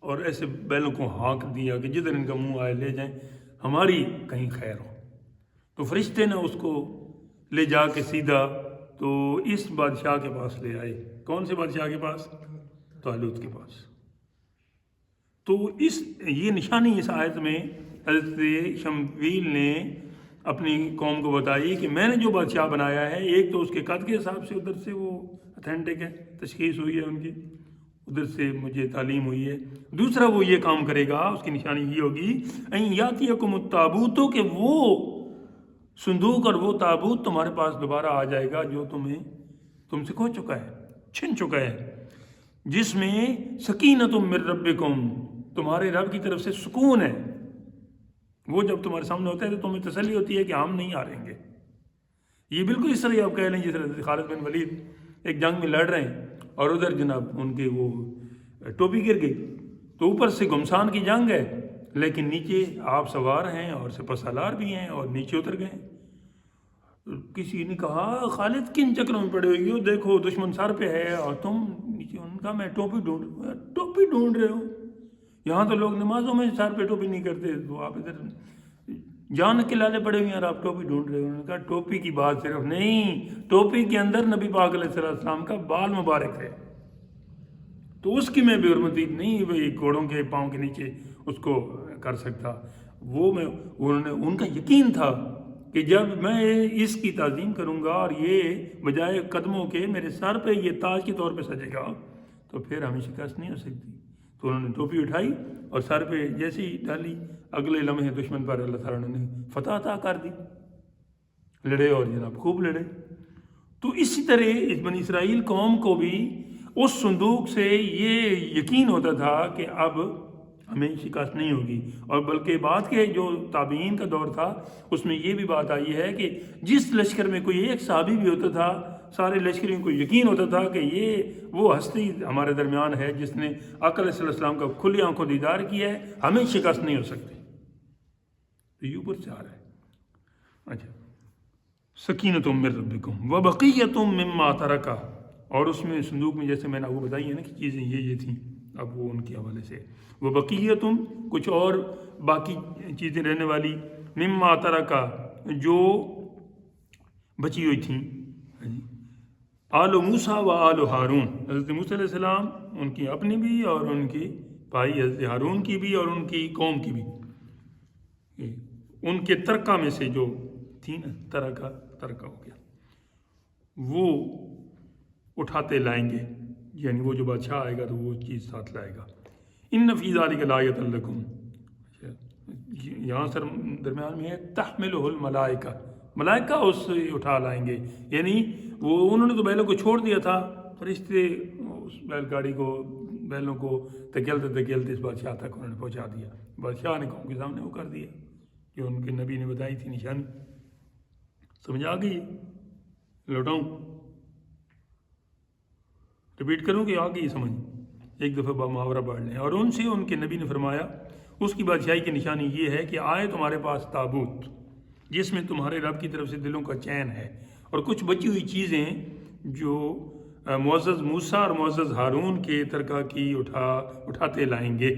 اور ایسے بیلوں کو ہانک دیا کہ جدھر ان کا منہ آئے لے جائیں، ہماری کہیں خیر ہو۔ تو فرشتے نے اس کو لے جا کے سیدھا تو اس بادشاہ کے پاس لے آئے۔ کون سے بادشاہ کے پاس؟ طالوت کے پاس۔ تو یہ نشانی اس آیت میں حضرت شمویل نے اپنی قوم کو بتائی کہ میں نے جو بادشاہ بنایا ہے، ایک تو اس کے قد کے حساب سے ادھر سے وہ اتھینٹک ہے، تشخیص ہوئی ہے ان کی، ادھر سے مجھے تعلیم ہوئی ہے۔ دوسرا وہ یہ کام کرے گا، اس کی نشانی یہ ہوگی این یاتیکم التابوت، کہ وہ صندوق اور وہ تابوت تمہارے پاس دوبارہ آ جائے گا جو تم سے کھو چکا ہے، چھن چکا ہے، جس میں سکینۃ من ربکم، تمہارے رب کی طرف سے سکون ہے۔ وہ جب تمہارے سامنے ہوتا ہے تو تمہیں تسلی ہوتی ہے کہ ہم نہیں ہاریں گے۔ یہ بالکل اس طرح آپ کہہ لیں جس طرح خالد بن ولید ایک جنگ میں لڑ رہے ہیں اور ادھر جناب ان کے وہ ٹوپی گر گئی، تو اوپر سے گمسان کی جنگ ہے لیکن نیچے آپ سوار ہیں اور سپہ سالار بھی ہیں اور نیچے اتر گئے۔ کسی نے کہا خالد کن چکروں میں پڑے ہوئی ہو، دیکھو دشمن سر پہ ہے اور تم نیچے۔ ان کا میں ٹوپی ڈھونڈ رہے ہو، یہاں تو لوگ نمازوں میں سر پہ ٹوپی نہیں کرتے، تو آپ ادھر جان کے لالے پڑے ہوئے ہیں اور آپ ٹوپی ڈھونڈ رہے ہو۔ انہوں نے کہا ٹوپی کی بات صرف نہیں، ٹوپی کے اندر نبی پاک علیہ السلام کا بال مبارک ہے، تو اس کی میں بے حرمتی نہیں بھائی گھوڑوں کے پاؤں کے نیچے اس کو کر سکتا۔ ان کا یقین تھا کہ جب میں اس کی تعظیم کروں گا اور یہ بجائے قدموں کے میرے سر پہ یہ تاج کے طور پہ سجے گا تو پھر ہمیں شکست نہیں ہو سکتی۔ تو انہوں نے ٹوپی اٹھائی اور سر پہ جیسی ڈالی، اگلے لمحے دشمن پر اللہ تعالیٰ نے فتح عطا کر دی، لڑے اور جناب خوب لڑے۔ تو اسی طرح اس بنی اسرائیل قوم کو بھی اس صندوق سے یہ یقین ہوتا تھا کہ اب ہمیں شکست نہیں ہوگی، اور بلکہ بعد کے جو تابعین کا دور تھا اس میں یہ بھی بات آئی ہے کہ جس لشکر میں کوئی ایک صحابی بھی ہوتا تھا، سارے لشکریوں کو یقین ہوتا تھا کہ یہ وہ ہستی ہمارے درمیان ہے جس نے آقا علیہ السلام کا کھلی آنکھوں دیدار کیا ہے، ہمیں شکست نہیں ہو سکتی۔ تو یہ اوپر سے آ رہا ہے۔ اچھا، سکینۃ من ربکم وبقیۃ مما ترک، اور اس میں صندوق میں جیسے میں نے آپ کو بتائی ہے نا کہ چیزیں یہ تھیں، اب وہ ان کے حوالے سے وبقیۃ، کچھ اور باقی چیزیں رہنے والی، مما ترک، جو بچی ہوئی تھیں، آل موسیٰ و آل ہارون، حضرت موسیٰ علیہ السلام ان کی اپنی بھی اور ان کی بھائی حضرت ہارون کی بھی اور ان کی قوم کی بھی، ان کے ترکہ میں سے جو تھی نا، ترکہ ہو گیا، وہ اٹھاتے لائیں گے، یعنی وہ جو بادشاہ آئے گا تو وہ چیز ساتھ لائے گا۔ ان فی ذلک لآیۃ لکم، یہاں سر درمیان میں ہے تحملہ الملائکہ، ملائکہ اس سے اٹھا لائیں گے، یعنی وہ انہوں نے تو بیلوں کو چھوڑ دیا تھا، فرشتے اس بیل گاڑی کو، بیلوں کو دھکیلتے اس بادشاہ تک انہوں نے پہنچا دیا۔ بادشاہ نے قوم کے سامنے وہ کر دیا جو ان کے نبی نے بتائی تھی نشانی۔ سمجھ آ گئی؟ لوٹاؤں، ریپیٹ کروں کہ آ گئی سمجھ؟ ایک دفعہ محاورہ پڑھ لیں۔ اور ان سے ان کے نبی نے فرمایا اس کی بادشاہی کی نشانی یہ ہے کہ آئے تمہارے پاس تابوت جس میں تمہارے رب کی طرف سے دلوں کا چین ہے، اور کچھ بچی ہوئی چیزیں جو معزز موسیٰ اور معزز ہارون کے ترکہ کی اٹھاتے لائیں گے۔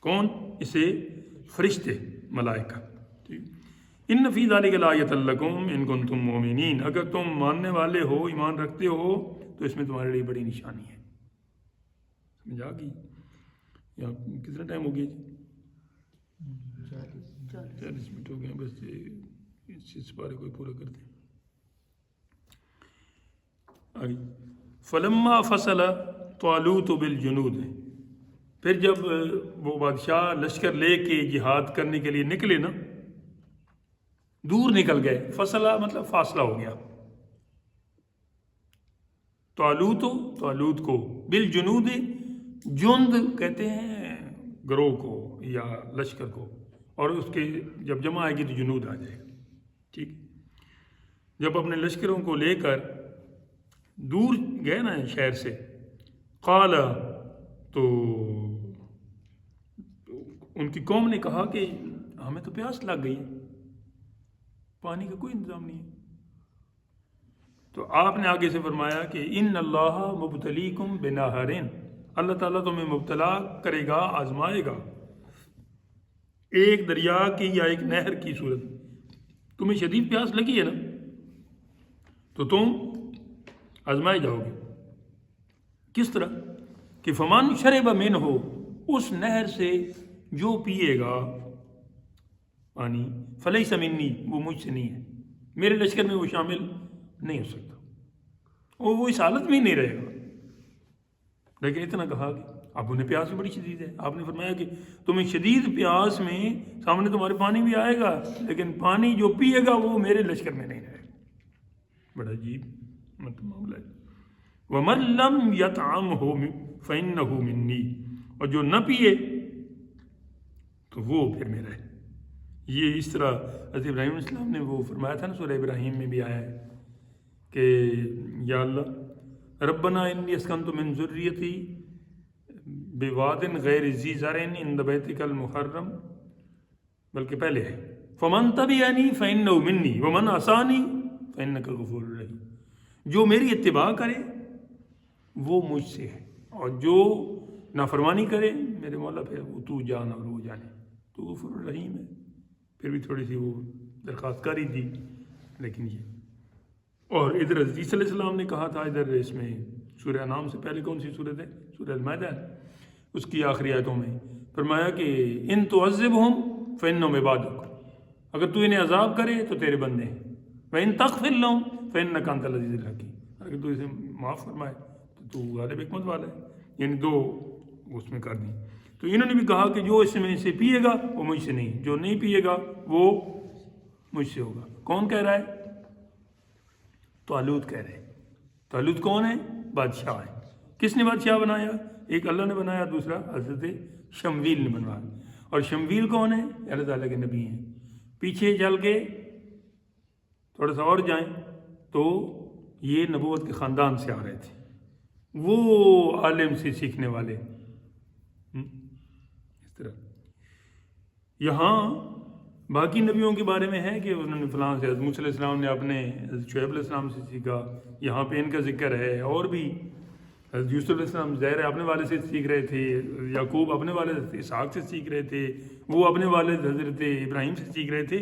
کون؟ اسے فرشتے، ملائکہ۔ ان فی ذلک لآیۃ لکم ان کنتم مؤمنین، اگر تم ماننے والے ہو، ایمان رکھتے ہو تو اس میں تمہارے لیے بڑی نشانی ہے۔ سمجھ آ گئی؟ کتنا ٹائم ہو گیا جی؟ 40 منٹ ہو گئے، بس اس بارے کو پورا کر دیں۔ فلما فصل طالوت بالجنود، پھر جب وہ بادشاہ لشکر لے کے جہاد کرنے کے لیے نکلے نا، دور نکل گئے، فصلہ مطلب فاصلہ ہو گیا، طالوت کو، بالجنود، جند کہتے ہیں گروہ کو یا لشکر کو، اور اس کے جب جمع آئے گی تو جنود آ جائے گا، ٹھیک۔ جب اپنے لشکروں کو لے کر دور گئے نا شہر سے، قال تو ان کی قوم نے کہا کہ ہمیں تو پیاس لگ گئی ہے، پانی کا کوئی انتظام نہیں ہے۔ تو آپ نے آگے سے فرمایا کہ ان اللہ مبتلیکم بنہر، اللہ تعالیٰ تمہیں مبتلا کرے گا، آزمائے گا ایک دریا کی یا ایک نہر کی صورت۔ تمہیں شدید پیاس لگی ہے نا، تو تم آزمائے جاؤ گے۔ کس طرح کہ فمن شرب منہ، اس نہر سے جو پیے گا پانی، فلیس منی، وہ مجھ سے نہیں ہے، میرے لشکر میں وہ شامل نہیں ہو سکتا، اور وہ اس حالت میں ہی نہیں رہے گا۔ لیکن اتنا کہا کہ اب انہیں پیاس بھی بڑی شدید ہے، آپ نے فرمایا کہ تمہیں شدید پیاس میں سامنے تمہارے پانی بھی آئے گا، لیکن پانی جو پیے گا وہ میرے لشکر میں نہیں رہے گا۔ بڑا عجیب معاملہ ہے۔ وَمَن لَّمْ يَطْعَمْهُ فَإِنَّهُ مِنِّي، اور جو نہ پیے تو وہ پھر میرا ہے۔ یہ اس طرح حضرت ابراہیم علیہ السلام نے وہ فرمایا تھا نا، سورہ ابراہیم میں بھی آیا ہے کہ یا اللہ ربنا انی اسکنت من ذریتی بواد غیر ذی زرع عند بیتک المحرم، بلکہ پہلے ہے فمن تبعنی فإنہ منی ومن عصانی فإنک غفور رحیم، جو میری اتباع کرے وہ مجھ سے ہے، اور جو نافرمانی کرے میرے مولا پھر وہ تو جان اور وہ جانے، تو غفور الرحیم ہے۔ پھر بھی تھوڑی سی وہ درخواست کاری تھی، لیکن یہ اور ادھر حضرت عیسیٰ علیہ السلام نے کہا تھا، ادھر اس میں سورہ انعام سے پہلے کون سی سورت ہے؟ سورہ المائدہ، اس کی آخری آیتوں میں فرمایا کہ ان تعذبہم فإنہم عبادک، اگر تو انہیں عذاب کرے تو تیرے بندے ہیں، وإن تغفر لہم فإنک انت العزیز الحکیم، اگر تو اسے معاف فرمائے تو غالب حکمت والا ہے۔ یعنی دو اس میں کر دیں۔ تو انہوں نے بھی کہا کہ جو اس میں سے پیے گا وہ مجھ سے نہیں، جو نہیں پیے گا وہ مجھ سے ہوگا۔ کون کہہ رہا ہے؟ طالوت کہہ رہے ہیں۔ طالوت کون ہے؟ بادشاہ ہے۔ کس نے بادشاہ بنایا؟ ایک اللہ نے بنایا، دوسرا حضرت شمویل نے بنوایا۔ اور شمویل کون ہے؟ اللہ تعالیٰ کے نبی ہیں۔ پیچھے چل کے تھوڑا سا اور جائیں تو یہ نبوت کے خاندان سے آ رہے تھے، وہ عالم سے سیکھنے والے۔ اس طرح یہاں باقی نبیوں کے بارے میں ہے کہ انہوں نے فلاں سے، حضرت موسیٰ علیہ السلام نے اپنے حضرت شعیب علیہ السلام سے سیکھا، یہاں پہ ان کا ذکر ہے۔ اور بھی حضرت یوسف علیہ السلام ظاہر ہے اپنے والد سے سیکھ رہے تھے، یعقوب اپنے والد اسحاق سے سیکھ رہے تھے، وہ اپنے والد حضرت ابراہیم سے سیکھ رہے تھے۔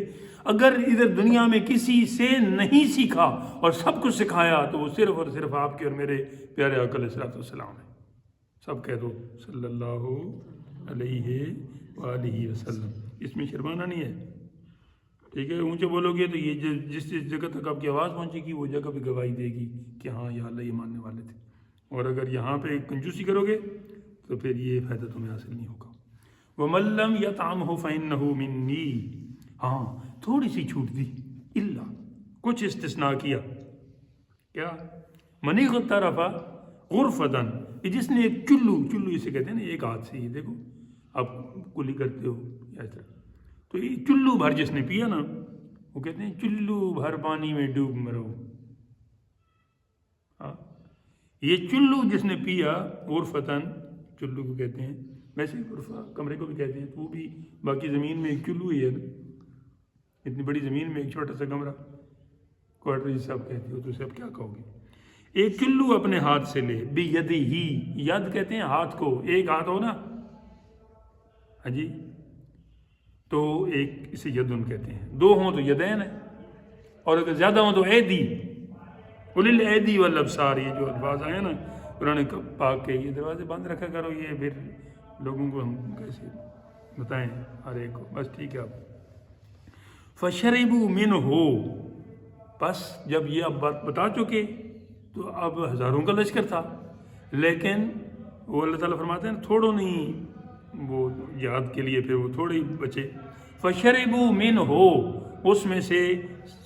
اگر ادھر دنیا میں کسی سے نہیں سیکھا اور سب کچھ سکھایا تو وہ صرف اور صرف آپ کے اور میرے پیارے آقا علیہ السلام ہے۔ سب کہہ دو صلی اللہ علیہ وآلہ وسلم، اس میں شرمانا نہیں ہے، ٹھیک ہے؟ اونچے بولو گے تو یہ جس جگہ تک آپ کی آواز پہنچے گی وہ جگہ بھی گواہی دے گی کہ ہاں یا اللہ یہ ماننے والے تھے، اور اگر یہاں پہ کنجوسی کرو گے تو پھر یہ فائدہ تمہیں حاصل نہیں ہوگا۔ وَمَن لَّمْ يَطْعَمْهُ فَإِنَّهُ مِنِّي، ہاں تھوڑی سی چھوٹ دی، الا کچھ استثناء کیا، کیا؟ منی اغترف غرفتاً، جس نے ایک چلو اسے کہتے ہیں نا، ایک ہاتھ سے، یہ دیکھو آپ کلی کرتے ہو یا اس طرح، تو یہ چلو بھر جس نے پیا نا، وہ کہتے ہیں چلو بھر پانی میں ڈوب مرو۔ ہاں یہ چلو جس نے پیا، غرفتاً چلو کو کہتے ہیں، ویسے غرفہ کمرے کو بھی کہتے ہیں، تو وہ بھی باقی زمین میں ایک چلو ہی ہے نا، اتنی بڑی زمین میں ایک چھوٹا سا کمرہ، کوارٹر جسے آپ کہتے ہو، تو اسے آپ کیا کہو گے؟ ایک چلو اپنے ہاتھ سے لے، بیدہی، ید کہتے ہیں ہاتھ کو، ایک ہاتھ ہو نا، ہاں جی، تو ایک اسے یدن کہتے ہیں، دو ہوں تو یدین ہے، اور اگر زیادہ ہوں تو ایدی، قُلِ الْأَيْدِي وَالْأَبْصَارِ، یہ جو الفاظ آئے نا قرآن پاک کے، یہ دروازے بند رکھا کرو، یہ پھر لوگوں کو ہم کیسے بتائیں ہر ایک کو، بس ٹھیک ہے۔ آپ فَشَرِبُوا مِنْهُ، بس جب یہ اب بات بتا چکے تو اب ہزاروں کا لشکر تھا، لیکن وہ اللہ تعالیٰ فرماتے ہیں تھوڑوں نہیں، وہ یاد کے لیے پھر وہ تھوڑے ہی بچے۔ فَشَرِبُوا مِنْهُ، اس میں سے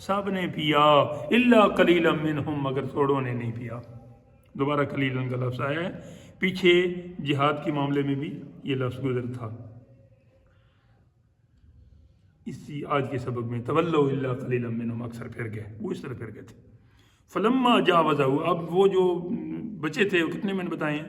سب نے پیا، إِلَّا قَلِيلًا مِّنْهُمْ، مگر تھوڑوں نے نہیں پیا۔ دوبارہ قلیلاً کا لفظ آیا ہے، پیچھے جہاد کے معاملے میں بھی یہ لفظ گزر تھا، اسی آج کے سبق میں تولوا إِلَّا قَلِيلًا مِّنْهُمْ، اکثر پھر گئے، وہ اس طرح پھر گئے تھے۔ فَلَمَّا جَاوَزَهُ، اب وہ جو بچے تھے وہ کتنے میں نے بتائے ہیں؟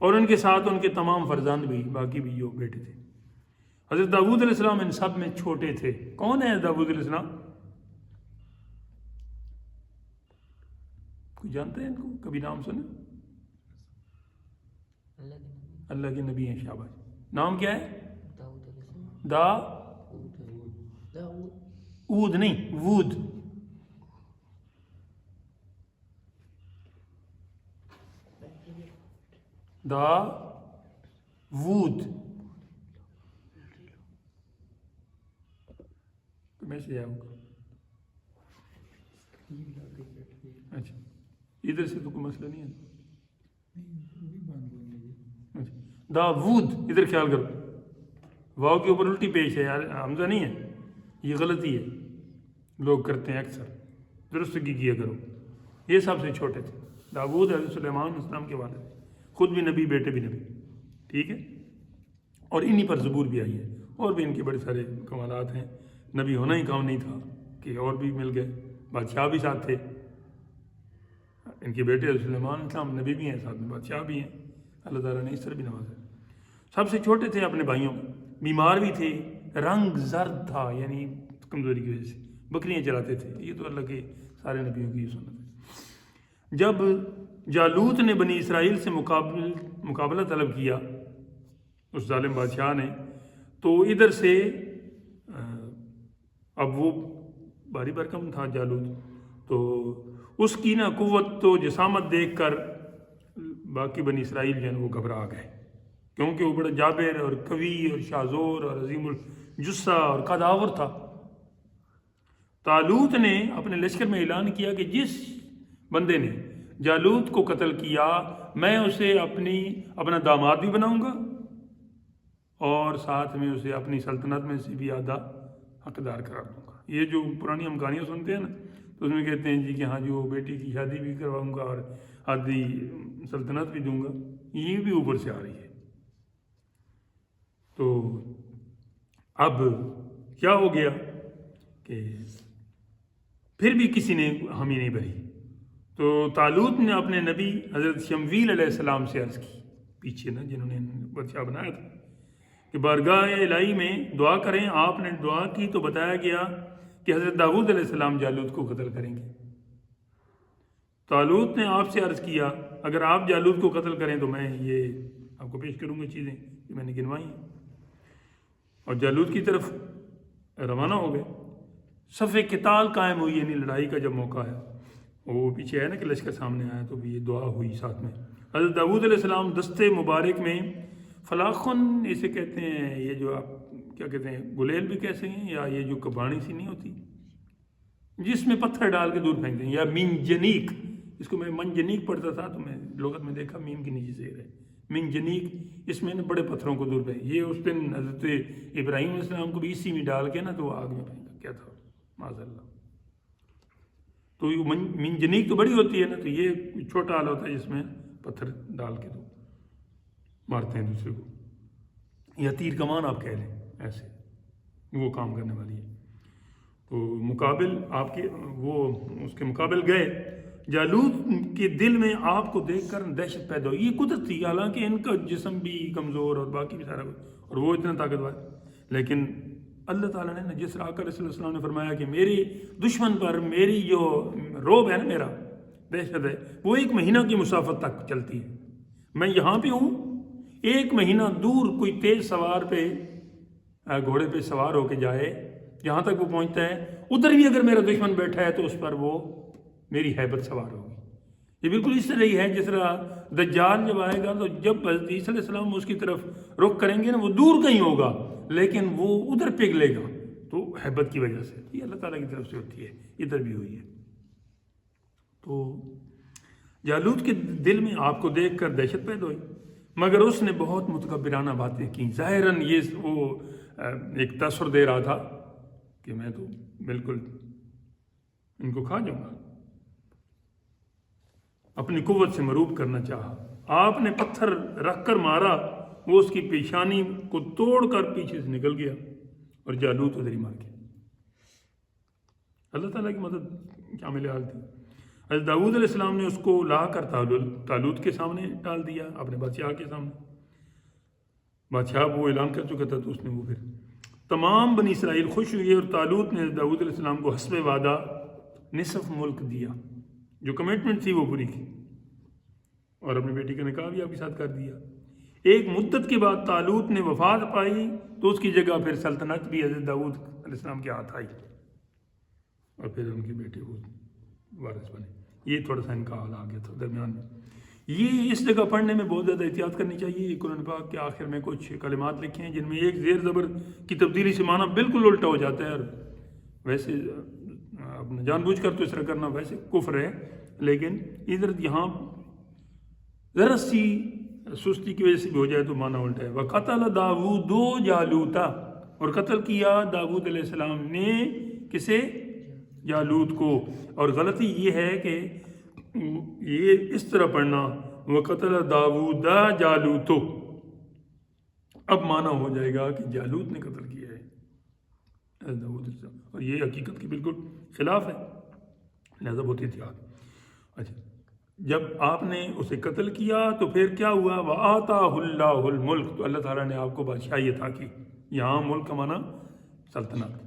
اور ان کے ساتھ ان کے تمام فرزند بھی، باقی بھی جو بیٹے تھے۔ حضرت داؤد علیہ السلام ان سب میں چھوٹے تھے۔ کون ہے داؤد علیہ السلام؟ کوئی جانتے ہیں ان کو؟ کبھی نام سنے؟ اللہ کے نبی ہیں، شاباش۔ نام کیا ہے؟ داؤد نہیں، وود۔ داؤد میسج آیا ہوگا۔ اچھا، ادھر سے تو کوئی مسئلہ نہیں ہے۔ داؤد، ادھر خیال کرو، واو کے اوپر الٹی پیش ہے یار، حمزہ نہیں ہے، یہ غلطی ہے، لوگ کرتے ہیں اکثر، درست کی کیا کرو۔ یہ سب سے چھوٹے تھے۔ داؤد حضرت سلیمان علیہ السلام کے والد، خود بھی نبی، بیٹے بھی نبی، ٹھیک ہے، اور انہی پر زبور بھی آئی ہے، اور بھی ان کے بڑے سارے کمالات ہیں۔ نبی ہونا ہی کام نہیں تھا کہ اور بھی مل گئے، بادشاہ بھی ساتھ تھے۔ ان کے بیٹے حضرت سلیمان علیہ السلام نبی بھی ہیں، ساتھ میں بادشاہ بھی ہیں، اللہ تعالیٰ نے اس طرح بھی نوازا۔ سب سے چھوٹے تھے اپنے بھائیوں میں، بیمار بھی تھے، رنگ زرد تھا، یعنی کمزوری کی وجہ سے بکریاں چلاتے تھے۔ یہ تو اللہ کے سارے نبیوں کی سنت ہے۔ جب جالوت نے بنی اسرائیل سے مقابلہ طلب کیا، اس ظالم بادشاہ نے، تو ادھر سے اب وہ بھاری بھرکم تھا جالوت، تو اس کی نا قوت تو جسامت دیکھ کر باقی بنی اسرائیل جو ہے وہ گھبرا گئے، کیونکہ وہ بڑا جابر اور قوی اور شاذور اور عظیم الجثہ اور قداور تھا۔ طالوت نے اپنے لشکر میں اعلان کیا کہ جس بندے نے جالوت کو قتل کیا، میں اسے اپنا داماد بھی بناؤں گا، اور ساتھ میں اسے اپنی سلطنت میں سے بھی آدھا حقدار قرار دوں گا۔ یہ جو پرانی ہم کہانیاں سنتے ہیں نا، تو اس میں کہتے ہیں جی کہ ہاں جو بیٹی کی شادی بھی کرواؤں گا اور آدھی سلطنت بھی دوں گا، یہ بھی اوپر سے آ رہی ہے۔ تو اب کیا ہو گیا کہ پھر بھی کسی نے حامی نہیں بھری، تو طالوت نے اپنے نبی حضرت شمویل علیہ السلام سے عرض کی، پیچھے نا جنہوں نے بادشاہ بنایا تھا، کہ بارگاہ الہی میں دعا کریں۔ آپ نے دعا کی تو بتایا گیا کہ حضرت داؤد علیہ السلام جالوت کو قتل کریں گے۔ طالوت نے آپ سے عرض کیا، اگر آپ جالوت کو قتل کریں تو میں یہ آپ کو پیش کروں گا چیزیں کہ میں نے گنوائی ہیں، اور جالوت کی طرف روانہ ہو گئے۔ صف قتال قائم ہوئی، یعنی لڑائی کا جب موقع ہے، وہ پیچھے ہے نا کہ لشکر سامنے آیا، تو بھی یہ دعا ہوئی ساتھ میں۔ حضرت داؤد علیہ السلام دستے مبارک میں فلاخن اسے کہتے ہیں، یہ جو آپ کیا کہتے ہیں، گلیل بھی کہہ سکیں، یا یہ جو کباڑی سی نہیں ہوتی جس میں پتھر ڈال کے دور پھینکتے ہیں، یا منجنیک، اس کو میں منجنیک پڑھتا تھا تو میں لغت میں دیکھا میم کے نیچے سے ہے منجنیک، اس میں نا بڑے پتھروں کو دور پھینک۔ یہ اس دن حضرت ابراہیم علیہ السلام کو بھی اسی میں ڈال کے نا تو وہ آگ میں پھینکا، کیا تھا معاذ اللہ۔ تو یہ منجنیک تو بڑی ہوتی ہے نا، تو یہ چھوٹا آلہ ہوتا ہے جس میں پتھر ڈال کے تو مارتے ہیں دوسرے کو، یا تیر کمان آپ کہہ لیں، ایسے وہ کام کرنے والی ہے۔ تو مقابل آپ کے وہ اس کے مقابل گئے۔ جالوت کے دل میں آپ کو دیکھ کر دہشت پیدا ہوئی۔ یہ قدرت تھی، حالانکہ ان کا جسم بھی کمزور اور باقی بھی سارا کچھ، اور وہ اتنا طاقتور، لیکن اللہ تعالیٰ نے جس طرح آقا رسول اللہ علیہ وسلم نے فرمایا کہ میری دشمن پر میری جو روب ہے نا، میرا دہشت ہے، وہ 1 مہینہ کی مسافت تک چلتی ہے۔ میں یہاں پہ ہوں، 1 مہینہ دور کوئی تیز سوار پہ گھوڑے پہ سوار ہو کے جائے، جہاں تک وہ پہنچتا ہے، ادھر بھی اگر میرا دشمن بیٹھا ہے تو اس پر وہ میری ہیبت سوار ہوگی۔ یہ بالکل اس طرح ہی ہے جس طرح دجال جب آئے گا تو جب حضرت عیسیٰ علیہ السلام اس کی طرف رخ کریں گے نا، وہ دور کہیں ہوگا لیکن وہ ادھر پگھلے گا، تو ہیبت کی وجہ سے یہ اللہ تعالیٰ کی طرف سے ہوتی ہے، ادھر بھی ہوئی ہے۔ تو جالوت کے دل میں آپ کو دیکھ کر دہشت پیدا ہوئی، مگر اس نے بہت متکبرانہ باتیں کی۔ ظاہراً یہ وہ ایک تاثر دے رہا تھا کہ میں تو بالکل ان کو کھا جاؤں گا، اپنی قوت سے مروب کرنا چاہا۔ آپ نے پتھر رکھ کر مارا، وہ اس کی پیشانی کو توڑ کر پیچھے سے نکل گیا اور جالوت ادھر ہی مار گیا۔ اللہ تعالیٰ کی مدد کامل حال تھی۔ حضرت داؤد علیہ السلام نے اس کو لا کر طالوت کے سامنے ڈال دیا، اپنے بادشاہ کے سامنے. بادشاہ وہ اعلان کر چکا تھا، تو اس نے وہ پھر تمام بنی اسرائیل خوش ہوئے، اور طالوت نے داؤد علیہ السلام کو حسب وعدہ نصف ملک دیا، جو کمٹمنٹ تھی وہ پوری کی، اور اپنی بیٹی کا نکاح بھی آپ کے ساتھ کر دیا. ایک مدت کے بعد طالوت نے وفات پائی، تو اس کی جگہ پھر سلطنت بھی حضرت داؤد علیہ السلام کے ہاتھ آئی، اور پھر ان کے بیٹے وہ وارث بنے. یہ تھوڑا سا ان کا حال آ گیا تھا درمیان میں. یہ اس جگہ پڑھنے میں بہت زیادہ احتیاط کرنی چاہیے. قرآن پاک کے آخر میں کچھ کلمات لکھے ہیں جن میں ایک زیر زبر کی تبدیلی سے معنی بالکل الٹا ہو جاتا ہے، اور ویسے اپنا جان بوجھ کر تو اس طرح کرنا ویسے کفر ہے، لیکن ادھر یہاں ذرا سی سستی کی وجہ سے بھی ہو جائے تو معنی الٹا ہے. وَقَتَلَ دَاوُودُ جَالُوتَ، اور قتل کیا داؤد علیہ السلام نے کسے؟ جالوت کو. اور غلطی یہ ہے کہ یہ اس طرح پڑھنا وَقَتَلَ دَاوُودَ جَالُوتُ، اب معنی ہو جائے گا کہ جالوت نے قتل کیا ہے داؤد علیہ السلام، اور یہ حقیقت کے بالکل خلاف ہے، لہذا بہت احتیاط. اچھا، جب آپ نے اسے قتل کیا تو پھر کیا ہوا؟ وَآتَاهُ اللَّهُ الْمُلْكَ، تو اللہ تعالیٰ نے آپ کو بادشاہی عطا کی. یہاں ملک کا معنی سلطنت.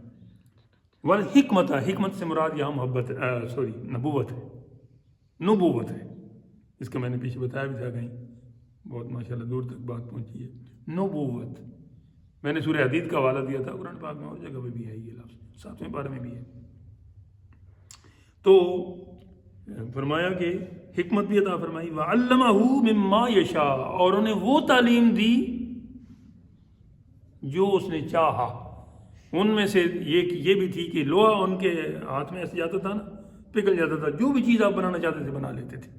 والحکمت، حکمت سے مراد یہاں نبوت ہے. نبوت ہے، اس کا میں نے پیچھے بتایا بھی تھا کہیں، بہت ماشاءاللہ دور تک بات پہنچی ہے. نبوت، میں نے سورہ حدید کا حوالہ دیا تھا، قرآن پاک میں اور جگہ پہ بھی ہے یہ لفظ، 7ویں پارے میں بھی ہے. تو فرمایا کہ حکمت بھی عطا فرمائی. وَعَلَّمَهُ مِمَّا يَشَاءُ، اور انہیں وہ تعلیم دی جو اس نے چاہا. ان میں سے یہ بھی تھی کہ لوہا ان کے ہاتھ میں ایسے جاتا تھا نا، پگھل جاتا تھا، جو بھی چیز آپ بنانا چاہتے تھے بنا لیتے تھے.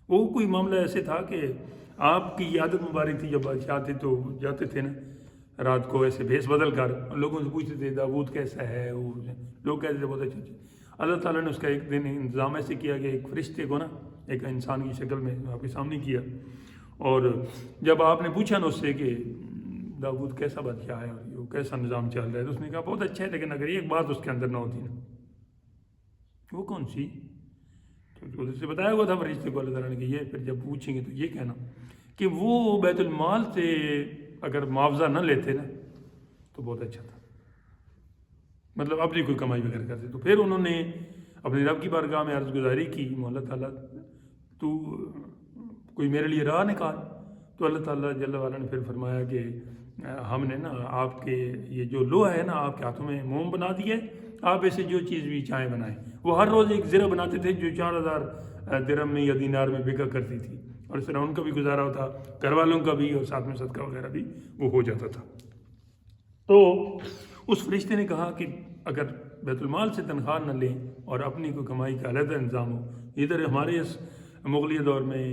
وہ کوئی معاملہ ایسے تھا کہ آپ کی عادت مبارک تھی، جب بادشاہ تھے تو جاتے تھے نا رات کو ایسے بھیس بدل کر، اور لوگوں سے پوچھتے تھے داؤد کیسا ہے، لوگ کہتے تھے بہت اچھا. اللہ تعالیٰ نے اس کا ایک دن انتظام ایسے کیا کہ ایک فرشتے کو نا ایک انسان کی شکل میں آپ کے سامنے کیا، اور جب آپ نے پوچھا نا اس سے کہ داؤد کیسا بادشاہ ہے اور وہ کیسا نظام چل رہا ہے، تو اس نے کہا بہت اچھا ہے، لیکن اگر ایک بات اس کے اندر نہ ہوتی نا. وہ کون سی؟ تو ادھر سے بتایا ہوا تھا فرشتے کو اللہ تعالیٰ نے کہ یہ پھر جب پوچھیں گے تو یہ کہنا کہ وہ بیت المال سے اگر معاوضہ نہ لیتے نا تو بہت اچھا تھا، مطلب اپنی کوئی کمائی وغیرہ کرتے. تو پھر انہوں نے اپنے رب کی بارگاہ میں عرض گزاری کی، اللہ تعالیٰ تو کوئی میرے لیے راہ نکال. تو اللہ تعالیٰ جل وعلا نے پھر فرمایا کہ ہم نے نا آپ کے یہ جو لوہا ہے نا آپ کے ہاتھوں میں موم بنا دیا ہے، آپ ایسے جو چیز بھی چاہیں بنائیں. وہ ہر روز ایک زرہ بناتے تھے جو 4000 درہم میں یا دینار میں بکا کرتی تھی، اور اس طرح ان کا بھی گزارا ہوتا، گھر والوں کا بھی، اور ساتھ میں صدقہ وغیرہ بھی وہ ہو جاتا تھا. تو اس فرشتے نے کہا کہ اگر بیت المال سے تنخواہ نہ لیں اور اپنی کوئی کمائی کا علیحدہ انتظام ہو. ادھر ہمارے اس مغلیہ دور میں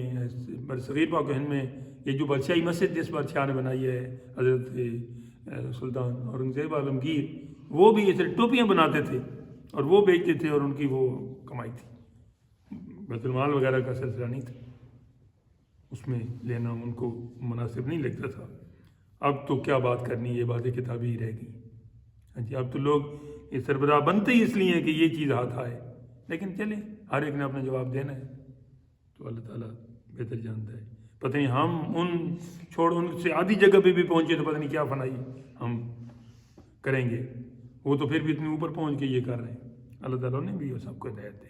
برصغیر پاک و ہند میں یہ جو بادشاہی مسجد جس بادشاہ نے بنائی ہے حضرت سلطان اورنگزیب عالمگیر، وہ بھی ایسے ٹوپیاں بناتے تھے اور وہ بیچتے تھے، اور ان کی وہ کمائی تھی. بیت المال وغیرہ کا سلسلہ نہیں تھا، اس میں لینا ان کو مناسب نہیں لگتا تھا. اب تو کیا بات کرنی، یہ باتیں کتابی ہی رہ گئی. ہاں جی، اب تو لوگ یہ سربراہ بنتے ہی اس لیے ہیں کہ یہ چیز ہاتھ آئے، لیکن چلیں ہر ایک نے اپنا جواب دینا ہے، تو اللہ تعالیٰ بہتر جانتا ہے. پتہ نہیں ہم ان سے آدھی جگہ پہ بھی پہنچے تو پتہ نہیں کیا فنائی ہم کریں گے. وہ تو پھر بھی اتنے اوپر پہنچ کے یہ کر رہے ہیں. اللہ تعالیٰ نے بھی سب کو ہدایت دے.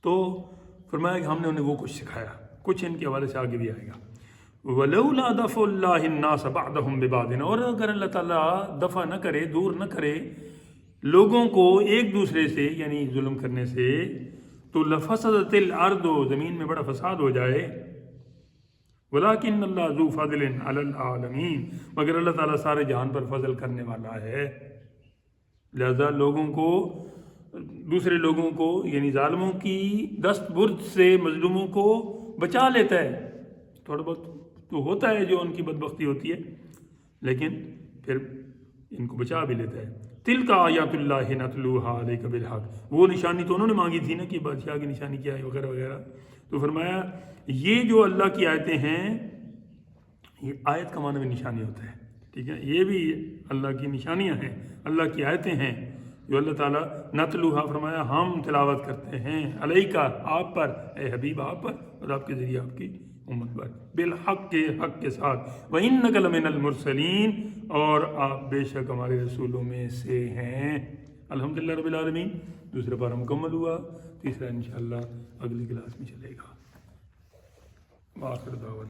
تو فرمایا کہ ہم نے انہیں وہ کچھ سکھایا. کچھ ان کے حوالے سے آگے بھی آئے گا. وَلَوْلَا دَفْعُ اللَّهِ النَّاسَ بَعْضَهُمْ بِبَعْضٍ، اور اگر اللہ تعالیٰ دفع نہ کرے، دور نہ کرے لوگوں کو ایک دوسرے سے، یعنی ظلم کرنے سے، تو لَفَسَدَتِ الْأَرْضُ، زمین میں بڑا فساد ہو جائے. وَلَكِنَّ اللَّهَ ذُو فَضْلٍ عَلَى الْعَالَمِينَ، مگر اللہ تعالیٰ سارے جہان پر فضل کرنے والا ہے. لہذا لوگوں کو، دوسرے لوگوں کو، یعنی ظالموں کی دست برد سے مظلوموں کو بچا لیتا ہے. تھوڑا بہت تو ہوتا ہے جو ان کی بدبختی ہوتی ہے، لیکن پھر ان کو بچا بھی لیتا ہے. تِلْكَ آیاتُ اللَّهِ نَتْلُوهَا عَلَيْكَ بِالْحَقِّ، وہ نشانی تو انہوں نے مانگی تھی نا کہ بادشاہ کی نشانی کیا ہے وغیرہ وغیرہ. تو فرمایا یہ جو اللہ کی آیتیں ہیں، یہ آیت کا معنی بھی نشانی ہوتا ہے، ٹھیک ہے، یہ بھی اللہ کی نشانیاں ہیں، اللہ کی آیتیں ہیں جو اللہ تعالیٰ نتلوہا فرمایا ہم تلاوت کرتے ہیں علیکا آپ پر، اے حبیب آپ پر اور آپ کے ذریعے آپ کی امت پر، بالحق کے حق کے ساتھ، وَإِنَّكَ لَمِنَ الْمُرْسَلِينَ اور آپ بے شک ہمارے رسولوں میں سے ہیں۔ الحمدللہ رب العالمین۔ دوسرا پارہ مکمل ہوا، تیسرا انشاءاللہ اگلی کلاس میں چلے گا۔ وآخر دعوانا